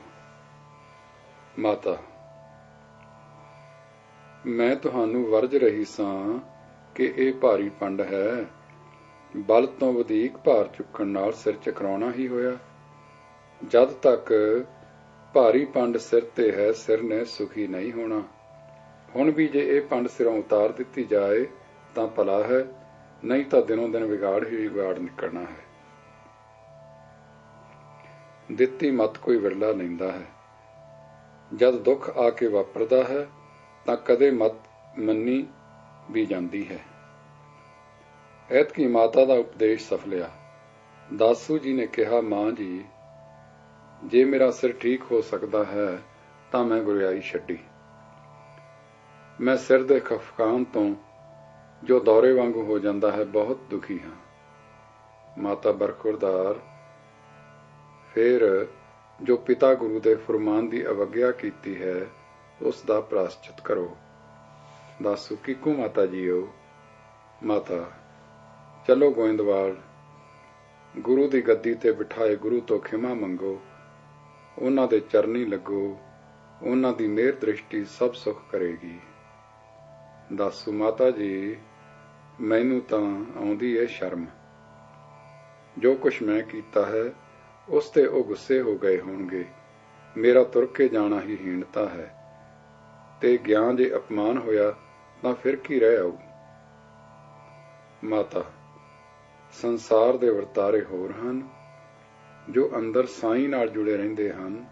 ਮਾਤਾ, ਮੈਂ ਤੁਹਾਨੂੰ ਵਰਜ ਰਹੀ ਸਾਂ ਕਿ ਇਹ ਭਾਰੀ ਪੰਡ ਹੈ। ਬਲ ਤੋਂ ਵਧੇਕ ਭਾਰ ਚੁੱਕਣ ਨਾਲ ਸਿਰ ਚਕਰਾਉਣਾ ਹੀ ਹੋਇਆ। ਜਦ ਤੱਕ ਭਾਰੀ ਪੰਡ ਸਿਰ ਤੇ ਹੈ, ਸਿਰ ਨੇ ਸੁਖੀ ਨਹੀਂ ਹੋਣਾ। ਹੁਣ ਵੀ ਜੇ ਇਹ ਪੰਡ ਸਿਰੋਂ ਉਤਾਰ ਦਿੱਤੀ ਜਾਏ ਤਾਂ ਭਲਾ ਹੈ, ਨਹੀਂ ਤਾਂ ਦਿਨੋਂ ਦਿਨ ਵਿਗਾੜ ਹੀ ਵਿਗਾੜ ਨਿਕਲਣਾ ਹੈ। ਦਿੱਤੀ ਮਤ ਕੋਈ ਵਿਰਲਾ ਲੈਂਦਾ ਹੈ। ਜਦ ਦੁੱਖ ਆ ਕੇ ਵਾਪਰਦਾ ਹੈ ਤਾਂ ਕਦੇ ਮਤ ਮੰਨੀ ਵੀ ਜਾਂਦੀ ਹੈ। ਐਤਕੀ ਮਾਤਾ ਦਾ ਉਪਦੇਸ਼ ਸਫਲਿਆ। ਦਾਸੂ ਜੀ ਨੇ ਕਿਹਾ, ਮਾਂ ਜੀ, ਜੇ ਮੇਰਾ ਸਿਰ ਠੀਕ ਹੋ ਸਕਦਾ ਹੈ ਤਾਂ ਮੈਂ ਗੁਰਿਆਈ ਛੱਡੀ। ਮੈਂ ਸਿਰ ਦੇ ਖਫਕਾਨ ਤੋਂ, ਜੋ ਦੌਰੇ ਵਾਂਗੂ ਹੋ ਜਾਂਦਾ ਹੈ, ਬਹੁਤ ਦੁਖੀ ਹਾਂ। ਮਾਤਾ ਬਰਖੁਰਦਾਰ, ਫਿਰ ਜੋ ਪਿਤਾ ਗੁਰੂ ਦੇ ਫਰਮਾਨ ਦੀ ਅਵੱਗਿਆ ਕੀਤੀ ਹੈ ਉਸ ਦਾ ਪ੍ਰਾਸ਼ਚਿਤ ਕਰੋ। ਦਾਸੂ, ਕਿਕੂ ਮਾਤਾ ਜੀਓ। ਮਾਤਾ, ਚਲੋ ਗੋਇੰਦਵਾਲ, ਗੁਰੂ ਦੀ ਗੱਦੀ ਤੇ ਬਿਠਾਏ ਗੁਰੂ ਤੋਂ ਖਿਮਾ ਮੰਗੋ, ਉਹਨਾਂ ਦੇ ਚਰਨੀ ਲੱਗੋ, ਉਹਨਾਂ ਦੀ ਮਿਹਰ ਦ੍ਰਿਸ਼ਟੀ ਸਭ ਸੁੱਖ ਕਰੇਗੀ। ਦਾਸੂ, ਮਾਤਾ ਜੀ, ਮੈਨੂੰ ਤਾਂ ਆਉਂਦੀ ਏ ਸ਼ਰਮ। ਜੋ ਕੁਛ ਮੈਂ ਕੀਤਾ ਹੈ ਉਸ ਤੇ ਉਹ ਗੁੱਸੇ ਹੋ ਗਏ ਹੋਣਗੇ। ਮੇਰਾ ਤੁਰ ਕੇ ਜਾਣਾ ਹੀ ਹੀਣਤਾ ਹੈ, ਤੇ ਗਿਆਨ ਜੇ ਅਪਮਾਨ ਹੋਇਆ ਤਾਂ ਫਿਰ ਕੀ ਰਹਿ ਆਊ। ਮਾਤਾ, ਸੰਸਾਰ ਦੇ ਵਰਤਾਰੇ ਹੋਰ ਹਨ। ਜੋ ਅੰਦਰ ਸਾਈਂ ਨਾਲ ਜੁੜੇ ਰਹਿੰਦੇ ਹਨ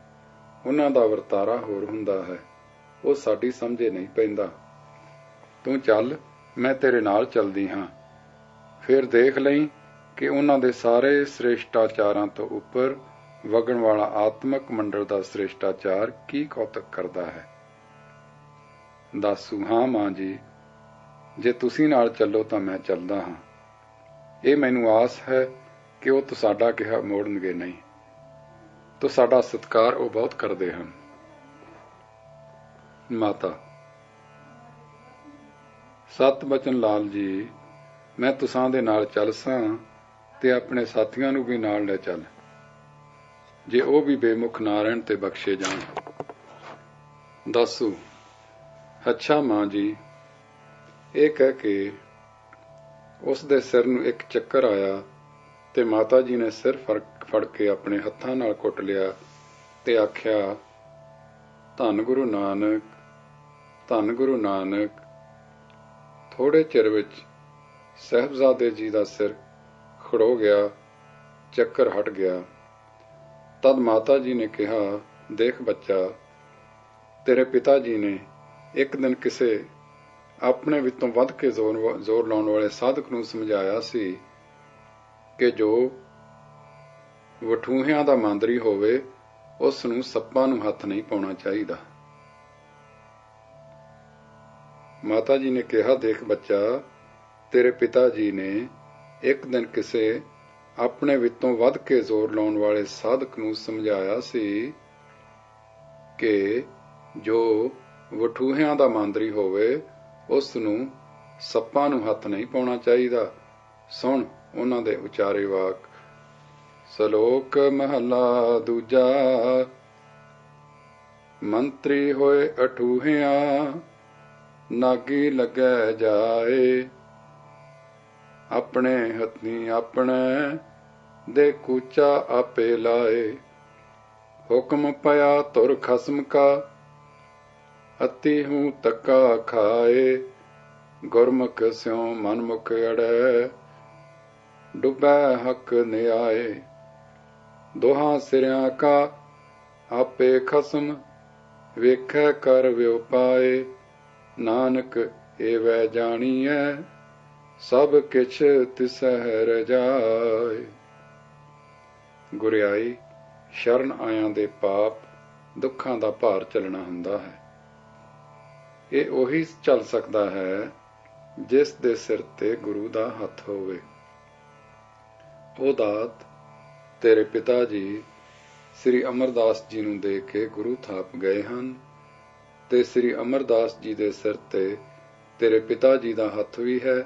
ਉਹਨਾਂ ਦਾ ਵਰਤਾਰਾ ਹੋਰ ਹੁੰਦਾ ਹੈ। ਉਹ ਸਾਡੀ ਸਮਝੇ ਨਹੀਂ ਪੈਂਦਾ। ਤੂੰ ਚੱਲ, ਮੈਂ ਤੇਰੇ ਨਾਲ ਚੱਲਦੀ ਹਾਂ। ਫਿਰ ਦੇਖ ਲਈ ਕਿ ਉਹਨਾਂ ਦੇ ਸਾਰੇ ਸ੍ਰੇਸ਼ਟਾਚਾਰਾਂ ਤੋਂ ਉੱਪਰ ਵਗਣ ਵਾਲਾ ਆਤਮਕ ਮੰਡਲ ਦਾ ਸ੍ਰੇਸ਼ਟਾਚਾਰ ਕੀ ਕੌਤਕ ਕਰਦਾ ਹੈ। ਦਾਸੂ, ਹਾਂ ਮਾਂ ਜੀ, ਜੇ ਤੁਸੀਂ ਨਾਲ ਚੱਲੋ ਤਾਂ ਮੈਂ ਚੱਲਦਾ ਹਾਂ। ਇਹ ਮੈਨੂੰ ਆਸ ਹੈ ਕਿ ਉਹ ਤੁਹਾਡਾ ਕਿਹਾ ਮੋੜਨਗੇ ਨਹੀਂ। ਤੁਹਾਡਾ ਸਤਿਕਾਰ ਉਹ ਬਹੁਤ ਕਰਦੇ ਹਨ। ਮਾਤਾ, ਸਤ ਬਚਨ ਲਾਲ ਜੀ, ਮੈਂ ਤੁਸਾਂ ਦੇ ਨਾਲ ਚੱਲ ਸਾਂ ਤੇ ਆਪਣੇ ਸਾਥੀਆਂ ਨੂੰ ਵੀ ਨਾਲ ਲੈ ਚੱਲ, ਜੇ ਉਹ ਵੀ ਬੇਮੁਖ ਨਾ ਰਹਿਣ ਤੇ ਬਖਸ਼ੇ ਜਾਣ। ਦਾਸੂ, ਅੱਛਾ ਮਾਂ ਜੀ। ਇਹ ਕਹਿ ਕੇ ਉਸ ਦੇ ਸਿਰ ਨੂੰ ਇੱਕ ਚੱਕਰ ਆਇਆ ਤੇ ਮਾਤਾ ਜੀ ਨੇ ਸਿਰ ਫੜ ਕੇ ਆਪਣੇ ਹੱਥਾਂ ਨਾਲ ਕੁੱਟ ਲਿਆ ਤੇ ਆਖਿਆ, ਧੰਨ ਗੁਰੂ ਨਾਨਕ, ਧੰਨ ਗੁਰੂ ਨਾਨਕ। ਥੋੜੇ ਚਿਰ ਵਿੱਚ ਸਾਹਿਬਜ਼ਾਦੇ ਜੀ ਦਾ ਸਿਰ ਖੜੋ ਗਿਆ, ਚੱਕਰ ਹਟ ਗਿਆ। ਤਦ ਮਾਤਾ ਜੀ ਨੇ ਕਿਹਾ, ਦੇਖ ਬੱਚਾ, ਤੇਰੇ ਪਿਤਾ ਜੀ ਨੇ ਇੱਕ ਦਿਨ ਕਿਸੇ ਆਪਣੇ ਵਿੱਚੋਂ ਵੱਧ ਕੇ ਜ਼ੋਰ ਲਾਉਣ ਵਾਲੇ ਸਾਧਕ ਨੂੰ ਸਮਝਾਇਆ ਸੀ ਕਿ ਜੋ ਵਠੂਹਿਆਂ ਦਾ ਮਾਂਦਰੀ ਹੋਵੇ ਉਸ ਨੂੰ ਸੱਪਾਂ ਨੂੰ ਹੱਥ ਨਹੀਂ ਪਾਉਣਾ ਚਾਹੀਦਾ। ਮਾਤਾ ਜੀ ਨੇ ਕਿਹਾ, ਦੇਖ ਬੱਚਾ, ਤੇਰੇ ਪਿਤਾ ਜੀ ਨੇ ਇੱਕ ਦਿਨ ਕਿਸੇ ਆਪਣੇ ਵਿੱਚੋਂ ਵੱਧ ਕੇ ਜ਼ੋਰ ਲਾਉਣ ਵਾਲੇ ਸਾਧਕ ਨੂੰ ਸਮਝਾਇਆ ਸੀ ਕਿ ਜੋ ਵਠੂਹਿਆਂ ਦਾ ਮਾਂਦਰੀ ਹੋਵੇ ਉਸ ਨੂੰ ਸੱਪਾਂ ਨੂੰ ਹੱਥ ਨਹੀਂ ਪਾਉਣਾ ਚਾਹੀਦਾ। ਸੁਣ ਉਹਨਾਂ ਦੇ ਉਚਾਰੇ ਵਾਕ। ਸ਼ਲੋਕ ਮਹਲਾ ਦੂਜਾ। ਮੰਤਰੀ ਹੋਏ ਅਠੂਹਿਆਂ, ਨਾਗੀ ਲੱਗੈ ਜਾਏ। ਆਪਣੇ ਹੱਥੀਂ ਆਪਣੇ ਦੇ ਕੂਚਾ ਆਪੇ ਲਾਏ। ਹੁਕਮ ਪਿਆ ਧੁਰ ਖਸਮ ਕਾ, ਅਤੀ ਹੂੰ ਤੱਕਾ ਖਾਏ। ਗੁਰਮੁਖ ਸਿਉ ਮਨਮੁਖ ਅੜੈ, ਡੁੱਬੈ ਹੱਕ ਨਿਆਏ। ਦੋਹਾਂ ਸਿਰਿਆਂ ਕਾ ਆਪੇ ਖਸਮ, ਵੇਖੈ ਕਰ ਵਿਉ ਪਾਏ। ਨਾਨਕ ਏਵੈ ਜਾਣੀਐ, ਸਭ ਕਿਛ ਤਿਸਹਿ ਰਜਾਏ। ਗੁਰਿਆਈ, ਸ਼ਰਨ ਆਇਆਂ ਦੇ ਪਾਪ ਦੁੱਖਾਂ ਦਾ ਭਾਰ ਝੱਲਣਾ ਹੁੰਦਾ ਹੈ। ਇਹ ਉਹੀ ਝੱਲ ਸਕਦਾ ਹੈ ਜਿਸ ਦੇ ਸਿਰ ਤੇ ਗੁਰੂ ਦਾ ਹੱਥ ਹੋਵੇ। ਉਹ ਦਾਤ ਤੇਰੇ ਪਿਤਾ ਜੀ ਸ੍ਰੀ ਅਮਰਦਾਸ ਜੀ ਨੂੰ ਦੇ ਕੇ ਗੁਰੂ ਥਾਪ ਗਏ ਹਨ ਤੇ ਸ੍ਰੀ ਅਮਰਦਾਸ ਜੀ ਦੇ ਸਿਰ ਤੇ ਤੇਰੇ ਪਿਤਾ ਜੀ ਦਾ ਹੱਥ ਵੀ ਹੈ।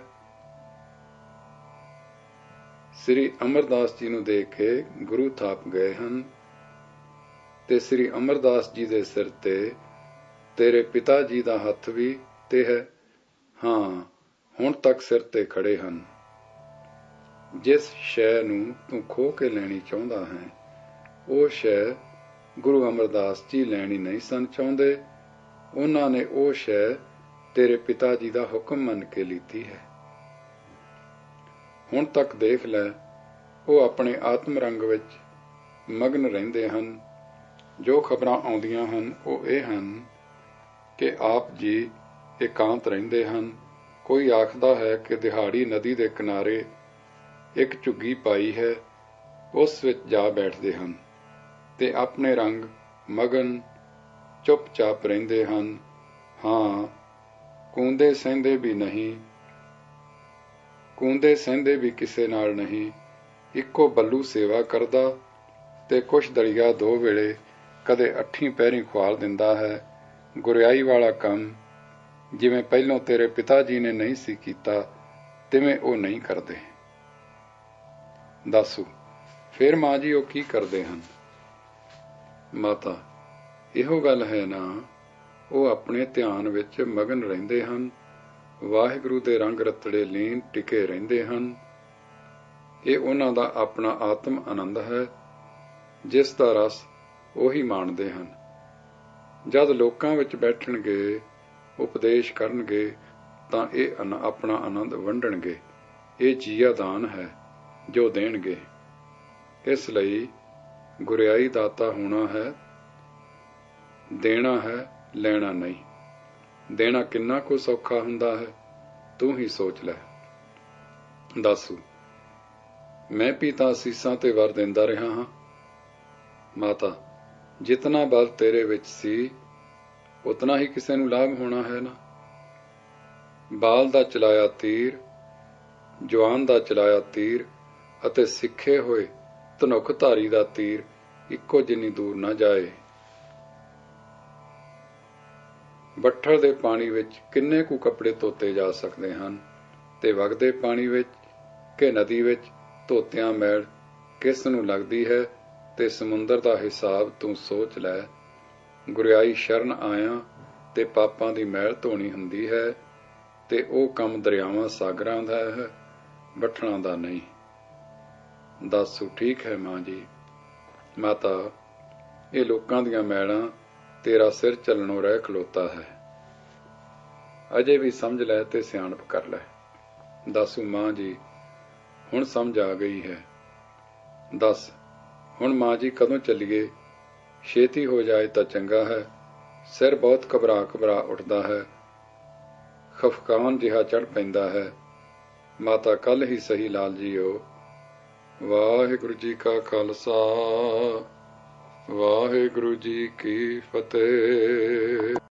ਸ੍ਰੀ ਅਮਰਦਾਸ ਜੀ ਨੂੰ ਦੇਖ ਕੇ ਗੁਰੂ ਥਾਪ ਗਏ ਹਨ ਤੇ ਸ੍ਰੀ ਅਮਰਦਾਸ ਜੀ ਦੇ ਸਿਰ ਤੇ ਤੇਰੇ ਪਿਤਾ ਜੀ ਦਾ ਹੱਥ ਵੀ ਤੇ ਹੈ। ਹਾਂ, ਹੁਣ ਤੱਕ ਸਿਰ ਤੇ ਖੜੇ ਹਨ। ਜਿਸ ਸ਼ੈ ਨੂੰ ਤੂੰ ਖੋਹ ਕੇ ਲੈਣੀ ਚਾਹੁੰਦਾ ਹੈ, ਉਹ ਸ਼ੈ ਗੁਰੂ ਅਮਰਦਾਸ ਜੀ ਲੈਣੀ ਨਹੀਂ ਸਨ ਚਾਹੁੰਦੇ। ਉਹਨਾਂ ਨੇ ਉਹ ਸ਼ੈ ਤੇਰੇ ਪਿਤਾ ਜੀ ਦਾ ਹੁਕਮ ਮੰਨ ਕੇ ਲੀਤੀ ਹੈ। ਹੁਣ ਤੱਕ ਦੇਖ ਲੈ, ਉਹ ਆਪਣੇ ਆਤਮ ਰੰਗ ਵਿੱਚ ਮਗਨ ਰਹਿੰਦੇ ਹਨ। ਜੋ ਖਬਰਾਂ ਆਉਂਦੀਆਂ ਹਨ ਉਹ ਇਹ ਹਨ ਕਿ ਆਪ ਜੀ ਇਕਾਂਤ ਰਹਿੰਦੇ ਹਨ। ਕੋਈ ਆਖਦਾ ਹੈ ਕਿ ਦਿਹਾੜੀ ਨਦੀ ਦੇ ਕਿਨਾਰੇ ਇੱਕ ਝੁੱਗੀ ਪਾਈ ਹੈ, ਉਸ ਵਿੱਚ ਜਾ ਬੈਠਦੇ ਹਨ ਤੇ ਆਪਣੇ ਰੰਗ ਮਗਨ ਚੁੱਪ-ਚਾਪ ਰਹਿੰਦੇ ਹਨ। ਹਾਂ, ਕੂੰਦੇ ਸਹਿੰਦੇ ਵੀ ਕਿਸੇ ਨਾਲ ਨਹੀਂ। ਇੱਕੋ ਬੱਲੂ ਸੇਵਾ ਕਰਦਾ ਤੇ ਕੁਛ ਦਲੀਆ 2 ਵੇਲੇ ਕਦੇ 8 ਪਹਿਰੀਂ ਖੁਆਲ ਦਿੰਦਾ ਹੈ। ਗੁਰਿਆਈ ਵਾਲਾ ਕੰਮ ਜਿਵੇਂ ਪਹਿਲੋਂ ਤੇਰੇ ਪਿਤਾ ਜੀ ਨੇ ਨਹੀਂ ਸੀ ਕੀਤਾ, ਤਿਵੇਂ ਉਹ ਨਹੀਂ ਕਰਦੇ। ਦੱਸੂ ਫਿਰ ਮਾਂ ਜੀ ਉਹ ਕੀ ਕਰਦੇ ਹਨ? ਮਾਤਾ, ਇਹੋ ਗੱਲ ਹੈ ਨਾ, ਉਹ ਆਪਣੇ ਧਿਆਨ ਵਿੱਚ ਮਗਨ ਰਹਿੰਦੇ ਹਨ। ਵਾਹਿਗੁਰੂ ਦੇ ਰੰਗ ਰਤੜੇ ਲੀਨ ਟਿਕੇ ਰਹਿੰਦੇ ਹਨ। ਇਹ ਉਹਨਾਂ ਦਾ ਆਪਣਾ ਆਤਮ ਆਨੰਦ ਹੈ, ਜਿਸ ਦਾ ਰਸ ਉਹੀ ਮਾਣਦੇ ਹਨ। ਜਦ ਲੋਕਾਂ ਵਿੱਚ ਬੈਠਣਗੇ, ਉਪਦੇਸ਼ ਕਰਨਗੇ, ਤਾਂ ਇਹ ਆਪਣਾ ਆਨੰਦ ਵੰਡਣਗੇ। ਇਹ ਜੀਆ ਦਾਨ ਹੈ ਜੋ ਦੇਣਗੇ। ਇਸ ਲਈ ਗੁਰਿਆਈ ਦਾਤਾ ਹੋਣਾ ਹੈ, ਦੇਣਾ ਹੈ, ਲੈਣਾ ਨਹੀਂ। ਦੇਣਾ ਕਿੰਨਾ ਕੁ ਸੌਖਾ ਹੁੰਦਾ ਹੈ, ਤੂੰ ਹੀ ਸੋਚ ਲੈ। ਦੱਸੂ, ਮੈਂ ਵੀ ਤਾਂ ਅਸੀਸਾਂ ਤੇ ਵਰ ਦਿੰਦਾ ਰਿਹਾ ਹਾਂ। ਮਾਤਾ, ਜਿਤਨਾ ਬਲ ਤੇਰੇ ਵਿੱਚ ਸੀ, ਉਤਨਾ ਹੀ ਕਿਸੇ ਨੂੰ ਲਾਭ ਹੋਣਾ ਹੈ ਨਾ। ਬਾਲ ਦਾ ਚਲਾਇਆ ਤੀਰ, ਜਵਾਨ ਦਾ ਚਲਾਇਆ ਤੀਰ ਅਤੇ ਸਿੱਖੇ ਹੋਏ ਧਨੁੱਖਧਾਰੀ ਦਾ ਤੀਰ ਇੱਕੋ ਜਿੰਨੀ ਦੂਰ ਨਾ ਜਾਏ। ਬੱਠਲ ਦੇ ਪਾਣੀ ਵਿੱਚ ਕਿੰਨੇ ਕੁ ਕੱਪੜੇ ਧੋਤੇ ਜਾ ਸਕਦੇ ਹਨ, ਤੇ ਵਗਦੇ ਪਾਣੀ ਵਿੱਚ ਕਿ ਨਦੀ ਵਿੱਚ ਧੋਤਿਆਂ ਮੈਲ ਕਿਸ ਨੂੰ ਲੱਗਦੀ ਹੈ, ਤੇ ਸਮੁੰਦਰ ਦਾ ਹਿਸਾਬ ਤੂੰ ਸੋਚ ਲੈ। ਗੁਰਿਆਈ ਸ਼ਰਨ ਆਇਆ ਤੇ ਪਾਪਾਂ ਦੀ ਮੈਲ ਧੋਣੀ ਹੁੰਦੀ ਹੈ, ਤੇ ਉਹ ਕੰਮ ਦਰਿਆਵਾਂ ਸਾਗਰਾਂ ਦਾ ਹੈ, ਬੱਠਲਾਂ ਦਾ ਨਹੀਂ। ਦੱਸੂ ਠੀਕ ਹੈ ਮਾਂ ਜੀ। ਮਾਤਾ, ਇਹ ਲੋਕਾਂ ਦੀਆਂ ਮੈਲਾਂ ਤੇਰਾ ਸਿਰ ਚੱਲਣੋਂ ਰਹਿ ਖਲੋਤਾ ਹੈ। ਅਜੇ ਵੀ ਸਮਝ ਲੈ ਤੇ ਸਿਆਣਪ ਕਰ ਲੈ। ਦੱਸੂ ਮਾਂ ਜੀ, ਹੁਣ ਸਮਝ ਆ ਗਈ ਹੈ। ਦੱਸ ਹੁਣ ਮਾਂ ਜੀ ਕਦੋਂ ਚੱਲੀਏ? ਛੇਤੀ ਹੋ ਜਾਏ ਤਾਂ ਚੰਗਾ ਹੈ। ਸਿਰ ਬਹੁਤ ਘਬਰਾ ਉੱਠਦਾ ਹੈ, ਖਫਕਾਨ ਜਿਹਾ ਚੜ੍ਹ ਪੈਂਦਾ ਹੈ। ਮਾਤਾ, ਕੱਲ ਹੀ ਸਹੀ ਲਾਲ ਜੀਓ। ਵਾਹਿਗੁਰੂ ਜੀ ਕਾ ਖਾਲਸਾ, ਵਾਹਿਗੁਰੂ ਜੀ ਕੀ ਫਤਿਹ।